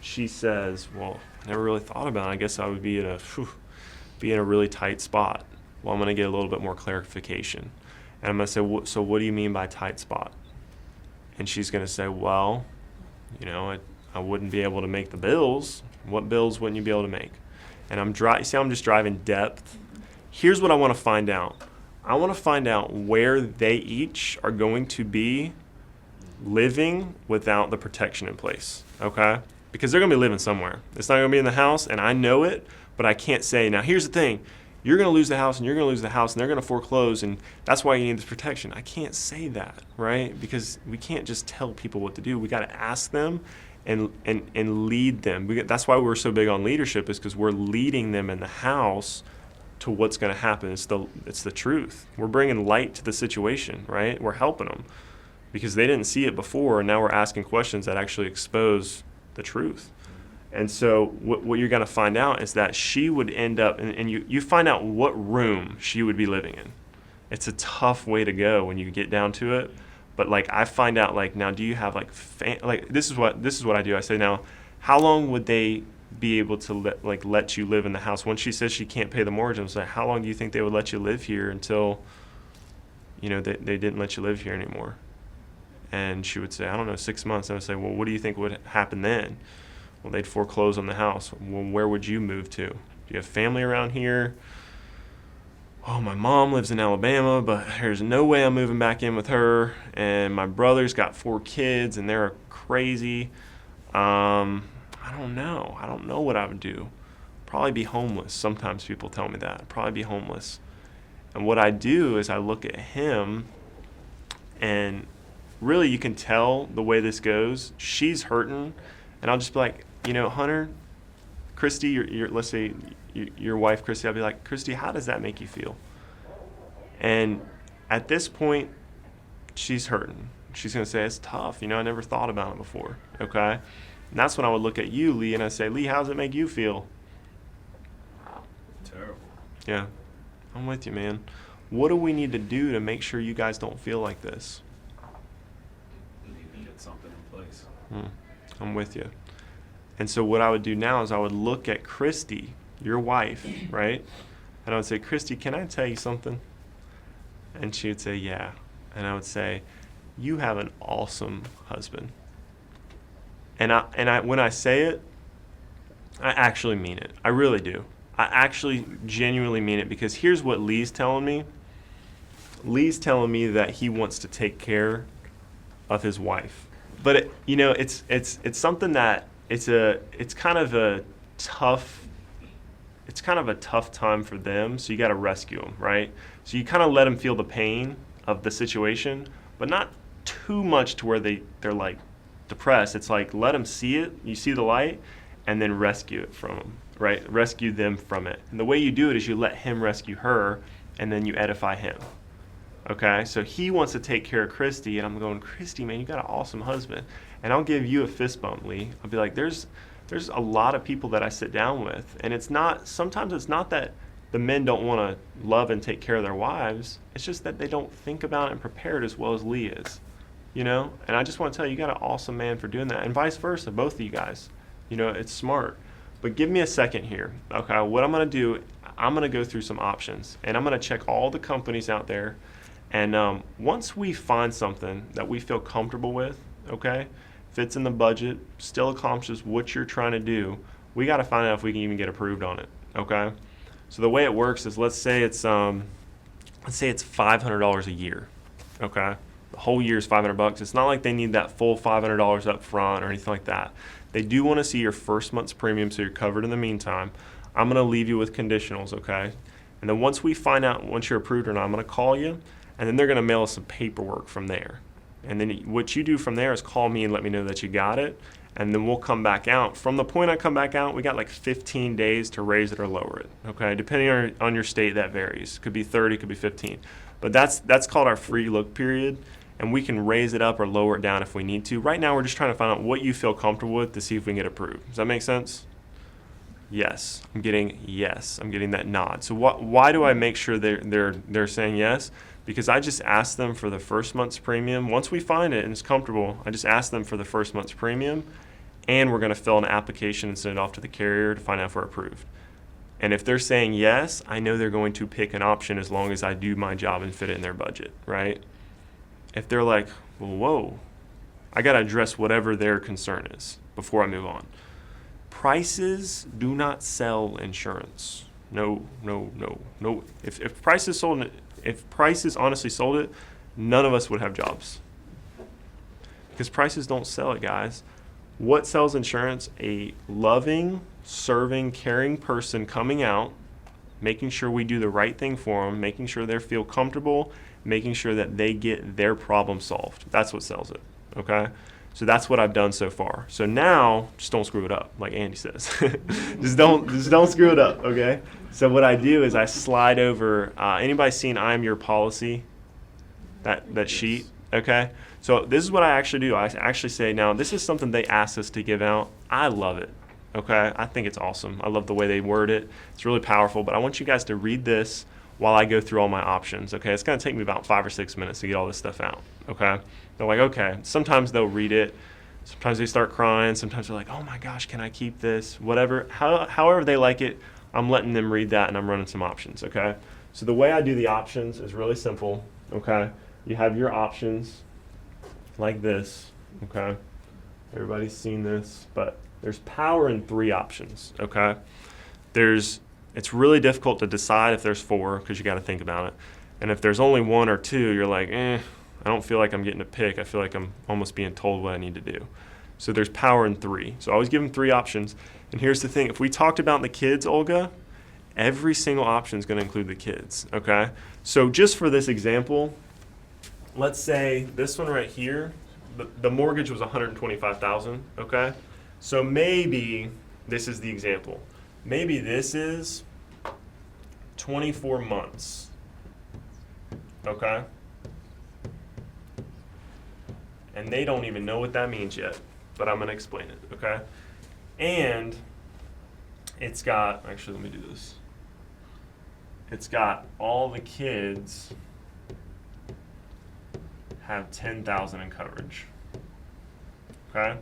she says, well, I never really thought about it. I guess I would be in a really tight spot. Well, I'm going to get a little bit more clarification. And I'm going to say, so what do you mean by tight spot? And she's going to say, well, you know, I wouldn't be able to make the bills. What bills wouldn't you be able to make? And you see how I'm just driving depth? Here's what I want to find out. I want to find out where they each are going to be living without the protection in place, okay? Because they're going to be living somewhere. It's not going to be in the house, and I know it, but I can't say, now here's the thing. You're going to lose the house, and you're going to lose the house, and they're going to foreclose, and that's why you need this protection. I can't say that, right? Because we can't just tell people what to do. We got to ask them and lead them. That's why we're so big on leadership is because we're leading them in the house to what's going to happen. It's the truth. We're bringing light to the situation, right? We're helping them because they didn't see it before, and now we're asking questions that actually expose the truth. And so what you're going to find out is that she would end up, and you find out what room she would be living in. It's a tough way to go when you get down to it. But like I find out, like, now do you have like this is what I do. I say, now how long would they be able to let you live in the house? When she says she can't pay the mortgage, I'm saying, how long do you think they would let you live here until, you know, they didn't let you live here anymore? And she would say, I don't know, 6 months. And I would say, well, what do you think would happen then? Well, they'd foreclose on the house. Well, where would you move to? Do you have family around here? Oh, my mom lives in Alabama, but there's no way I'm moving back in with her. And my brother's got 4 kids, and they're crazy. I don't know. I don't know what I would do. Probably be homeless. Sometimes people tell me that. Probably be homeless. And what I do is I look at him, and really you can tell the way this goes. She's hurting, and I'll just be like, you know, Hunter, Christy, let's say your wife, Christy, I'll be like, Christy, how does that make you feel? And at this point, she's hurting. She's going to say, it's tough. You know, I never thought about it before. Okay? And that's when I would look at you, Lee, and I say, Lee, how does it make you feel? Yeah, I'm with you, man. What do we need to do to make sure you guys don't feel like this? We need to get something in place. I'm with you. And so what I would do now is I would look at Christy, your wife, right? And I would say, Christy, can I tell you something? And she would say, yeah. And I would say, you have an awesome husband. And I when I say it, I actually mean it. I really do. I actually genuinely mean it, because here's what Lee's telling me. Lee's telling me that he wants to take care of his wife. But it's something that it's kind of a tough time for them. So you got to rescue them, right? So you kind of let them feel the pain of the situation, but not too much to where they're like depressed. It's like, let them see it. You see the light, and then rescue it from them, right? Rescue them from it. And the way you do it is you let him rescue her, and then you edify him. Okay, so he wants to take care of Christy, and I'm going, Christy, man, you got an awesome husband. And I'll give you a fist bump, Lee. I'll be like, there's a lot of people that I sit down with, and sometimes it's not that the men don't want to love and take care of their wives. It's just that they don't think about it and prepare it as well as Lee is, And I just want to tell you, you got an awesome man for doing that, and vice versa, both of you guys. It's smart. But give me a second here. Okay, what I'm going to do, I'm going to go through some options, and I'm going to check all the companies out there. And once we find something that we feel comfortable with, okay, fits in the budget, still accomplishes what you're trying to do, we got to find out if we can even get approved on it, okay? So the way it works is, let's say it's $500 a year, okay? The whole year is $500. It's not like they need that full $500 up front or anything like that. They do want to see your first month's premium, so you're covered in the meantime. I'm going to leave you with conditionals, okay? And then once you're approved or not, I'm going to call you, and then they're going to mail us some paperwork from there. And then what you do from there is call me and let me know that you got it, and then we'll come back out. From the point I come back out, we got like 15 days to raise it or lower it, okay? Depending on your state, that varies. Could be 30, could be 15. But that's called our free look period, and we can raise it up or lower it down if we need to. Right now, we're just trying to find out what you feel comfortable with to see if we can get approved. Does that make sense? Yes. I'm getting that nod. So why do I make sure they're saying yes? Because I just ask them for the first month's premium. Once we find it and it's comfortable, I just ask them for the first month's premium, and we're going to fill an application and send it off to the carrier to find out if we're approved. And if they're saying yes, I know they're going to pick an option as long as I do my job and fit it in their budget, right? If they're like, well, whoa, I got to address whatever their concern is before I move on. Prices do not sell insurance. No. If prices honestly sold it, none of us would have jobs. Because prices don't sell it, guys. What sells insurance? A loving, serving, caring person coming out, making sure we do the right thing for them, making sure they feel comfortable, making sure that they get their problem solved. That's what sells it, okay? So that's what I've done so far. So now, just don't screw it up, like Andy says. just don't screw it up, okay? So what I do is I slide over. Anybody seen I Am Your Policy? That sheet, okay? So this is what I actually do. I actually say, now this is something they asked us to give out. I love it, okay? I think it's awesome. I love the way they word it. It's really powerful. But I want you guys to read this while I go through all my options, okay? It's going to take me about 5 or 6 minutes to get all this stuff out, okay? They're like, okay. Sometimes they'll read it. Sometimes they start crying. Sometimes they're like, oh my gosh, can I keep this? Whatever. However they like it, I'm letting them read that, and I'm running some options, okay? So the way I do the options is really simple, okay? You have your options like this, okay? Everybody's seen this, but there's power in 3 options, okay? It's really difficult to decide if there's 4 because you got to think about it. And if there's only 1 or 2, you're like, I don't feel like I'm getting to pick. I feel like I'm almost being told what I need to do. So there's power in 3. So I always give them 3 options. And here's the thing. If we talked about the kids, Olga, every single option is going to include the kids, okay? So just for this example, let's say this one right here, the mortgage was $125,000, okay? So maybe this is the example. Maybe this is 24 months, okay? And they don't even know what that means yet, but I'm going to explain it, okay? And it's got, actually, let me do this. it's got all the kids have 10,000 in coverage. Okay?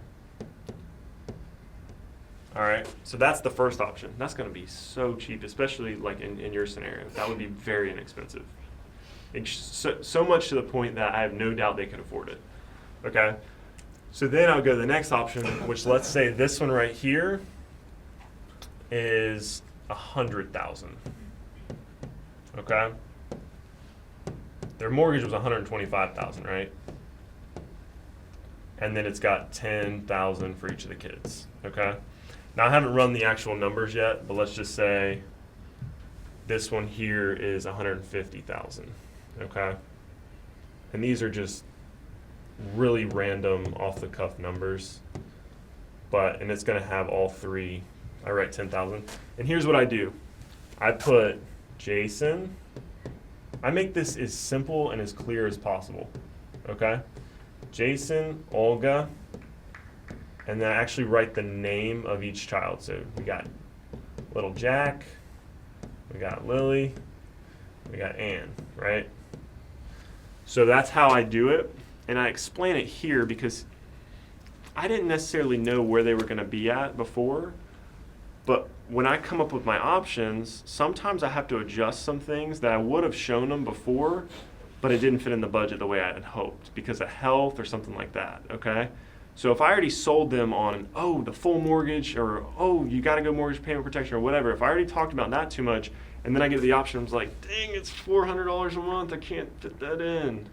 All right, so that's the first option. That's gonna be so cheap, especially like in your scenario. That would be very inexpensive. So much to the point that I have no doubt they could afford it. Okay? So then I'll go to the next option, which let's say this one right here is 100,000. Okay? Their mortgage was 125,000, right? And then it's got 10,000 for each of the kids. Okay? Now I haven't run the actual numbers yet, but let's just say this one here is 150,000. Okay? And these are just really random off the cuff numbers. And it's going to have all three. I write 10,000. And here's what I do. I put Jason. I make this as simple and as clear as possible. Okay? Jason, Olga, and then I actually write the name of each child. So we got little Jack, we got Lily, we got Anne, right? So that's how I do it. And I explain it here because I didn't necessarily know where they were going to be at before. But when I come up with my options, sometimes I have to adjust some things that I would have shown them before, but it didn't fit in the budget the way I had hoped because of health or something like that, okay? So if I already sold them on, the full mortgage or, you got to go mortgage payment protection or whatever, if I already talked about that too much and then I get the option, I was like, dang, it's $400 a month. I can't fit that in.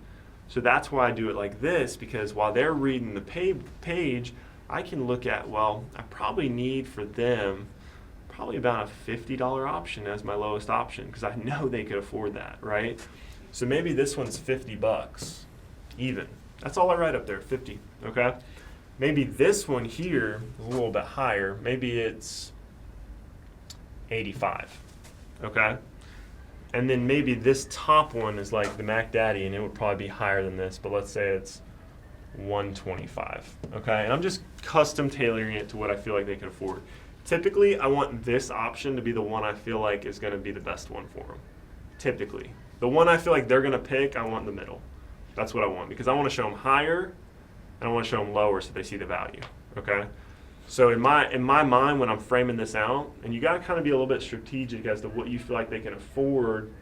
So that's why I do it like this, because while they're reading the page, I can look at, I probably need for them probably about a $50 option as my lowest option because I know they could afford that, right? So maybe this one's $50 even. That's all I write up there, 50, okay? Maybe this one here is a little bit higher. Maybe it's 85, okay? And then maybe this top one is like the Mac Daddy, and it would probably be higher than this, but let's say it's 125, okay? And I'm just custom tailoring it to what I feel like they can afford. Typically, I want this option to be the one I feel like is going to be the best one for them. Typically. The one I feel like they're going to pick, I want in the middle. That's what I want because I want to show them higher and I want to show them lower so they see the value, okay? So in my mind, when I'm framing this out, and you got to kind of be a little bit strategic as to what you feel like they can afford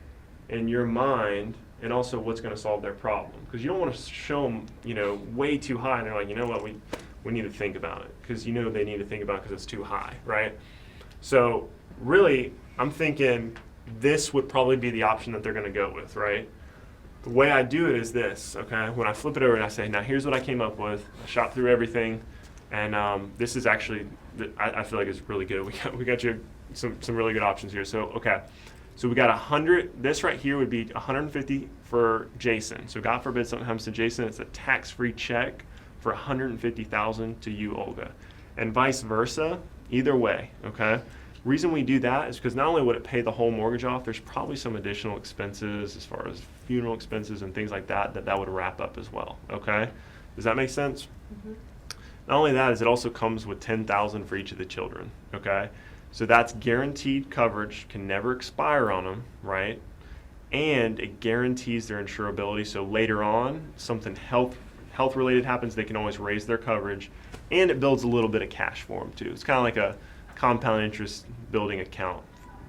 in your mind, and also what's going to solve their problem. Because you don't want to show them, way too high, and they're like, you know what, we need to think about it. Because they need to think about it because it's too high, right? So really, I'm thinking this would probably be the option that they're going to go with, right? The way I do it is this, okay? When I flip it over and I say, now here's what I came up with. I shot through everything. And this is actually, I feel like it's really good. We got you some really good options here. So, okay. So we got 100, this right here would be 150 for Jason. So God forbid something happens to Jason, it's a tax-free check for 150,000 to you, Olga. And vice versa, either way, okay? Reason we do that is because not only would it pay the whole mortgage off, there's probably some additional expenses as far as funeral expenses and things like that would wrap up as well, okay? Does that make sense? Mm-hmm. Not only that, is it also comes with 10,000 for each of the children, okay? So that's guaranteed coverage, can never expire on them, right? And it guarantees their insurability, so later on, something health-related happens, they can always raise their coverage, and it builds a little bit of cash for them too. It's kind of like a compound interest building account.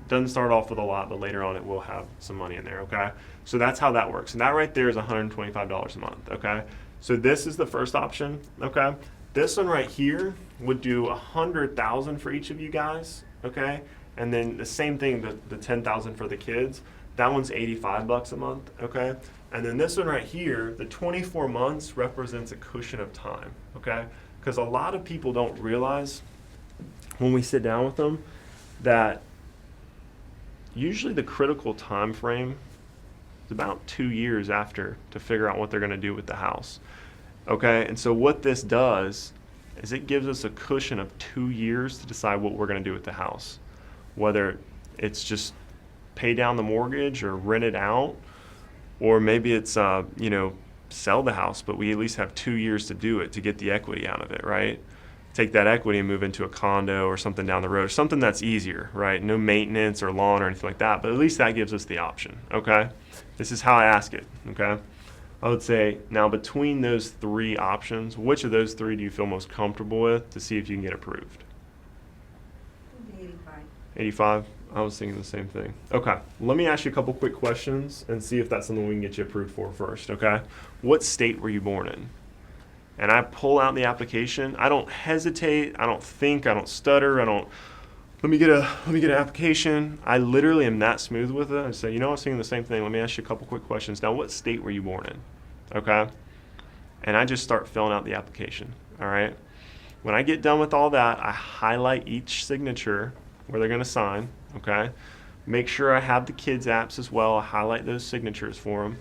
Doesn't start off with a lot, but later on it will have some money in there, okay? So that's how that works. And that right there is $125 a month, okay? So this is the first option, okay? This one right here would do 100,000 for each of you guys, okay? And then the same thing, the 10,000 for the kids. That one's $85 a month, okay? And then this one right here, the 24 months represents a cushion of time, okay? Because a lot of people don't realize when we sit down with them that usually the critical time frame is about 2 years after to figure out what they're going to do with the house. Okay, and so what this does is it gives us a cushion of 2 years to decide what we're going to do with the house. Whether it's just pay down the mortgage or rent it out, or maybe it's, sell the house, but we at least have 2 years to do it to get the equity out of it, right? take that equity and move into a condo or something down the road, or something that's easier, right? No maintenance or lawn or anything like that, but at least that gives us the option, okay? This is how I ask it, okay? I would say, now between those three options, which of those three do you feel most comfortable with to see if you can get approved? The 85. 85? I was thinking the same thing. Okay, let me ask you a couple quick questions and see if that's something we can get you approved for first, okay? What state were you born in? And I pull out the application. I don't hesitate. I don't think. I don't stutter. I don't. Let me get an application. I literally am that smooth with it. I say, you know, I was thinking the same thing. Let me ask you a couple quick questions. Now, what state were you born in? Okay. And I just start filling out the application. All right. When I get done with all that, I highlight each signature where they're going to sign. Okay. Make sure I have the kids' apps as well. I highlight those signatures for them.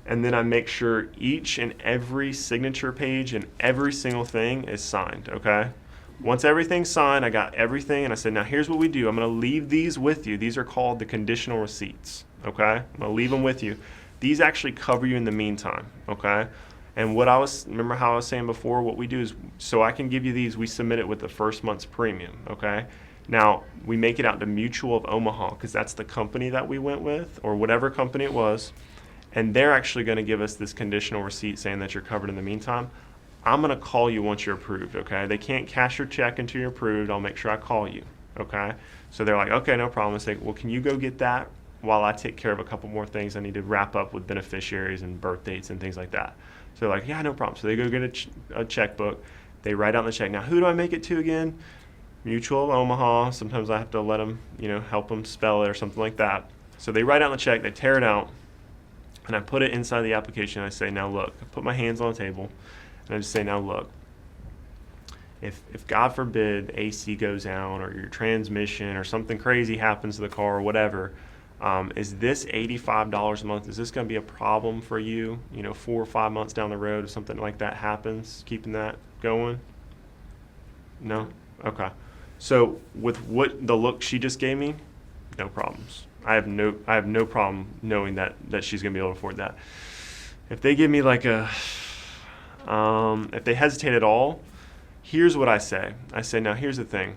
And then I make sure each and every signature page and every single thing is signed, okay? Once everything's signed, I got everything, and I said, now here's what we do. I'm going to leave these with you. These are called the conditional receipts, okay? I'm going to leave them with you. These actually cover you in the meantime, okay? And remember how I was saying before, what we do is, so I can give you these, we submit it with the first month's premium, okay? Now, we make it out to Mutual of Omaha, because that's the company that we went with, or whatever company it was. And they're actually going to give us this conditional receipt saying that you're covered in the meantime. I'm going to call you once you're approved, okay? They can't cash your check until you're approved. I'll make sure I call you, okay? So they're like, okay, no problem. I say, well, can you go get that while I take care of a couple more things I need to wrap up with beneficiaries and birth dates and things like that? So they're like, yeah, no problem. So they go get a checkbook. They write out the check. Now, who do I make it to again? Mutual of Omaha. Sometimes I have to let them, help them spell it or something like that. So they write out the check. They tear it out. And I put it inside the application. I say, now look, I put my hands on the table, and I just say, now look, if God forbid AC goes out or your transmission or something crazy happens to the car or whatever, is this $85 a month, is this going to be a problem for you, 4 or 5 months down the road if something like that happens, keeping that going? No? Okay. So with what the look she just gave me, no problems. I have no problem knowing that she's gonna be able to afford that. If they give me like if they hesitate at all, here's what I say. I say, now here's the thing.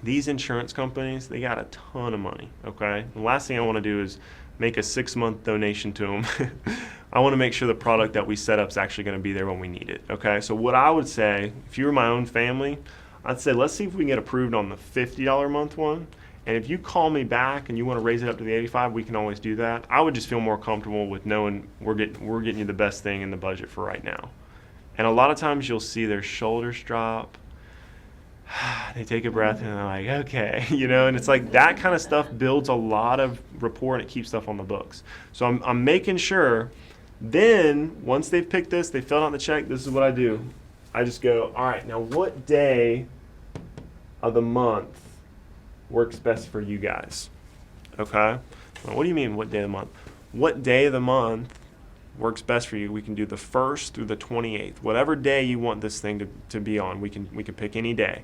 These insurance companies, they got a ton of money, okay? The last thing I want to do is make a 6-month donation to them. I want to make sure the product that we set up is actually going to be there when we need it, okay? So what I would say, if you were my own family, I'd say let's see if we can get approved on the $50 a month one. And if you call me back and you want to raise it up to the 85, we can always do that. I would just feel more comfortable with knowing we're getting you the best thing in the budget for right now. And a lot of times you'll see their shoulders drop. They take a breath and they're like, okay, and it's like that kind of stuff builds a lot of rapport and it keeps stuff on the books. So I'm making sure. Then once they've picked this, they filled out the check. This is what I do. I just go, all right, now what day of the month works best for you guys? Okay. Well, what do you mean what day of the month? What day of the month works best for you? We can do the 1st through the 28th. Whatever day you want this thing to be on, we can pick any day.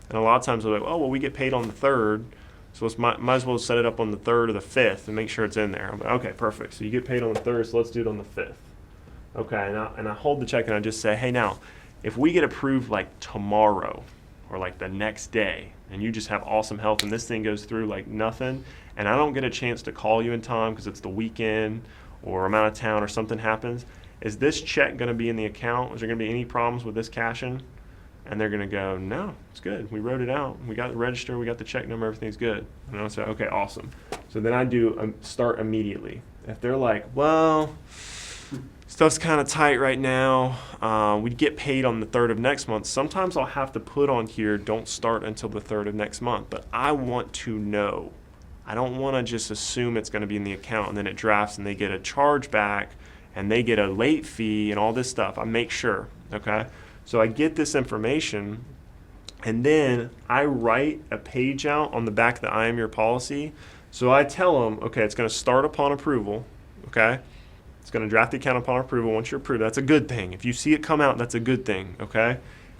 And a lot of times they're like, oh, well, we get paid on the 3rd, so let's might as well set it up on the 3rd or the 5th and make sure it's in there. I'm like, okay, perfect. So you get paid on the 3rd, so let's do it on the 5th. Okay, and I hold the check and I just say, hey, now, if we get approved like tomorrow or like the next day, and you just have awesome health and this thing goes through like nothing, and I don't get a chance to call you in time because it's the weekend or I'm out of town or something happens, is this check going to be in the account? Is there going to be any problems with this cashing? And they're going to go, no, it's good. We wrote it out. We got the register. We got the check number. Everything's good. And I'll say, okay, awesome. So then I do start immediately. If they're like, well, stuff's kind of tight right now. We'd get paid on the 3rd of next month. Sometimes I'll have to put on here, don't start until the 3rd of next month. But I want to know. I don't want to just assume it's going to be in the account and then it drafts and they get a charge back and they get a late fee and all this stuff. I make sure, okay? So I get this information and then I write a page out on the back of the I Am Your policy. So I tell them, okay, it's going to start upon approval, okay? It's going to draft the account upon approval. Once you're approved, that's a good thing. If you see it come out, that's a good thing, okay?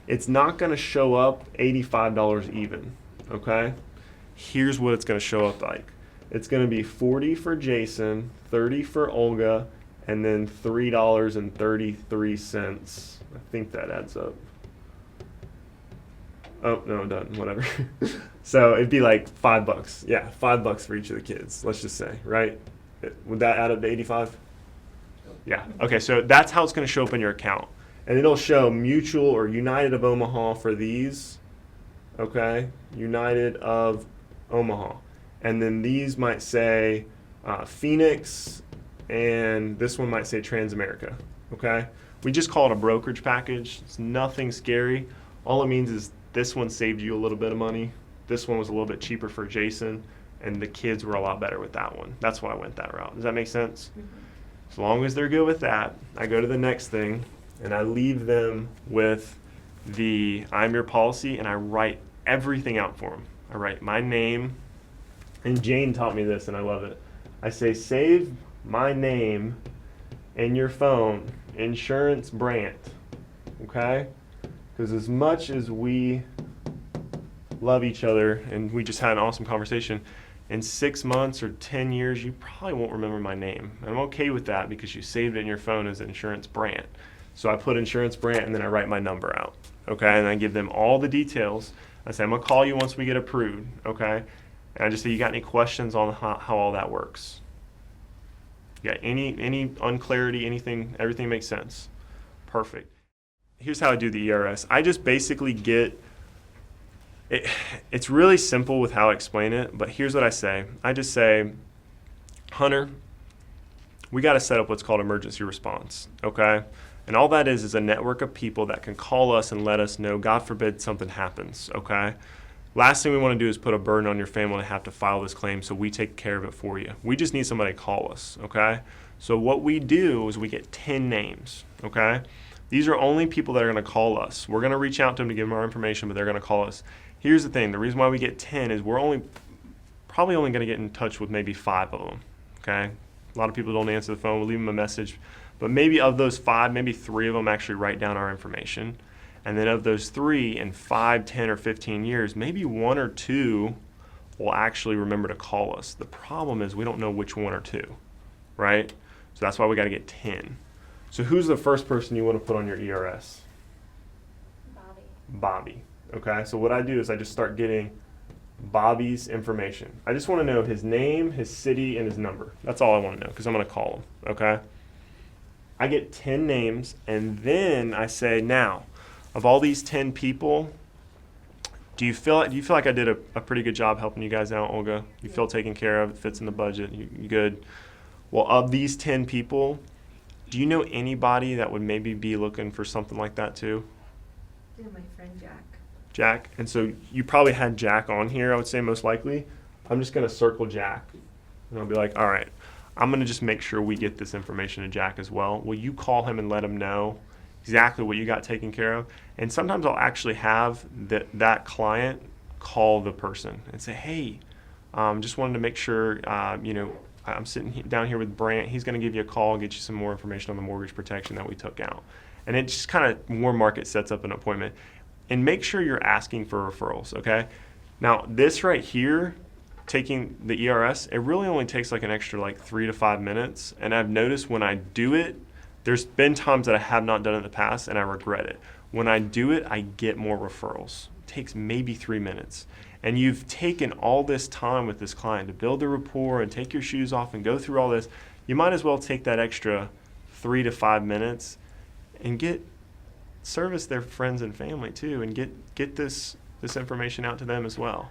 It's not going to show up $85 even, okay? Here's what it's going to show up like. It's going to be $40 for Jason, $30 for Olga, and then $3.33. I think that adds up. Oh, no, it doesn't. Whatever. So it'd be like $5. Yeah, $5 for each of the kids, let's just say, right? Would that add up to 85? Yeah. Okay, so that's how it's going to show up in your account. And it'll show Mutual or United of Omaha for these. Okay? United of Omaha. And then these might say Phoenix, and this one might say Transamerica. Okay? We just call it a brokerage package. It's nothing scary. All it means is this one saved you a little bit of money. This one was a little bit cheaper for Jason, and the kids were a lot better with that one. That's why I went that route. Does that make sense? As long as they're good with that, I go to the next thing, and I leave them with the I'm your policy, and I write everything out for them. I write my name, and Jane taught me this, and I love it. I say, save my name in your phone, Insurance Brant, okay? Because as much as we love each other, and we just had an awesome conversation, in 6 months or 10 years, you probably won't remember my name. And I'm okay with that because you saved it in your phone as Insurance Brant. So I put Insurance Brant, and then I write my number out, okay? And I give them all the details. I say, I'm gonna call you once we get approved, okay? And I just say, you got any questions on how all that works? You got any unclarity, anything, everything makes sense? Perfect. Here's how I do the ERS. I just basically get, it's really simple with how I explain it, but here's what I say. I just say, Hunter, we got to set up what's called emergency response, okay? And all that is a network of people that can call us and let us know, God forbid something happens, okay? Last thing we want to do is put a burden on your family to have to file this claim, so we take care of it for you. We just need somebody to call us, okay? So what we do is we get 10 names, okay? These are only people that are going to call us. We're going to reach out to them to give them our information, but they're going to call us. Here's the thing. The reason why we get 10 is we're probably only going to get in touch with maybe 5 of them, okay? A lot of people don't answer the phone. We'll leave them a message. But maybe of those 5, maybe 3 of them actually write down our information. And then of those 3, in 5, 10, or 15 years, maybe 1 or 2 will actually remember to call us. The problem is we don't know which 1 or 2, right? So that's why we got to get 10. So who's the first person you want to put on your ERS? Bobby. Okay, so what I do is I just start getting Bobby's information. I just want to know his name, his city, and his number. That's all I want to know because I'm going to call him, okay? I get 10 names, and then I say, now, of all these 10 people, do you feel like I did a pretty good job helping you guys out, Olga? You feel taken care of? It fits in the budget? You good? Well, of these 10 people, do you know anybody that would maybe be looking for something like that too? Yeah, my friend Jack. Jack? And so you probably had Jack on here, I would say most likely. I'm just going to circle Jack. And I'll be like, all right, I'm going to just make sure we get this information to Jack as well. Will you call him and let him know exactly what you got taken care of? And sometimes I'll actually have that client call the person and say, hey, just wanted to make sure, I'm sitting down here with Brant. He's going to give you a call, get you some more information on the mortgage protection that we took out. And it just kind of more market sets up an appointment. And make sure you're asking for referrals, okay? Now, this right here, taking the ERS, it really only takes like an extra 3 to 5 minutes. And I've noticed when I do it, there's been times that I have not done it in the past and I regret it. When I do it, I get more referrals. It takes maybe 3 minutes. And you've taken all this time with this client to build the rapport and take your shoes off and go through all this. You might as well take that extra 3 to 5 minutes and service their friends and family too, and get this information out to them as well,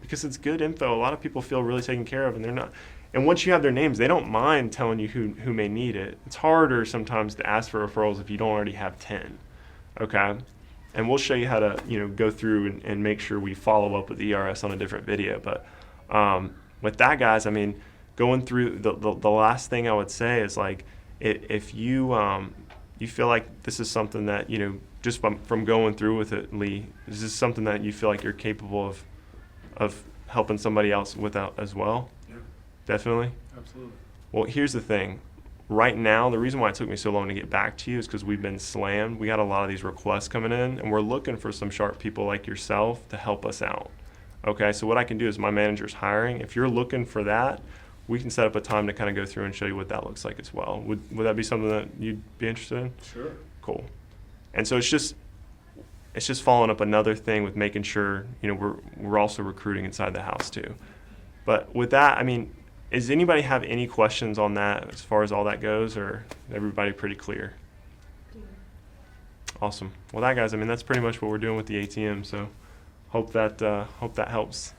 because it's good info. A lot of people feel really taken care of, and they're not. And once you have their names, they don't mind telling you who may need it. It's harder sometimes to ask for referrals if you don't already have 10, okay? And we'll show you how to go through and make sure we follow up with ERS on a different video. But with that, guys, I mean, going through the last thing I would say is if you you feel like this is something that just from going through with it, Lee, is this something that you feel like you're capable of helping somebody else with as well? Yeah, Definitely. absolutely. Well, here's the thing. Right now, the reason why it took me so long to get back to you is because we've been slammed. We got a lot of these requests coming in, and we're looking for some sharp people like yourself to help us out. Okay, so what I can do is my manager's hiring. If you're looking for that, we can set up a time to kind of go through and show you what that looks like as well. Would that be something that you'd be interested in? Sure. Cool. And so it's it's just following up another thing with making sure, you know, we're also recruiting inside the house too. But with that, I mean, does anybody have any questions on that as far as all that goes, or everybody pretty clear? Awesome. Well, that guys, I mean, that's pretty much what we're doing with the ATM. So hope that helps.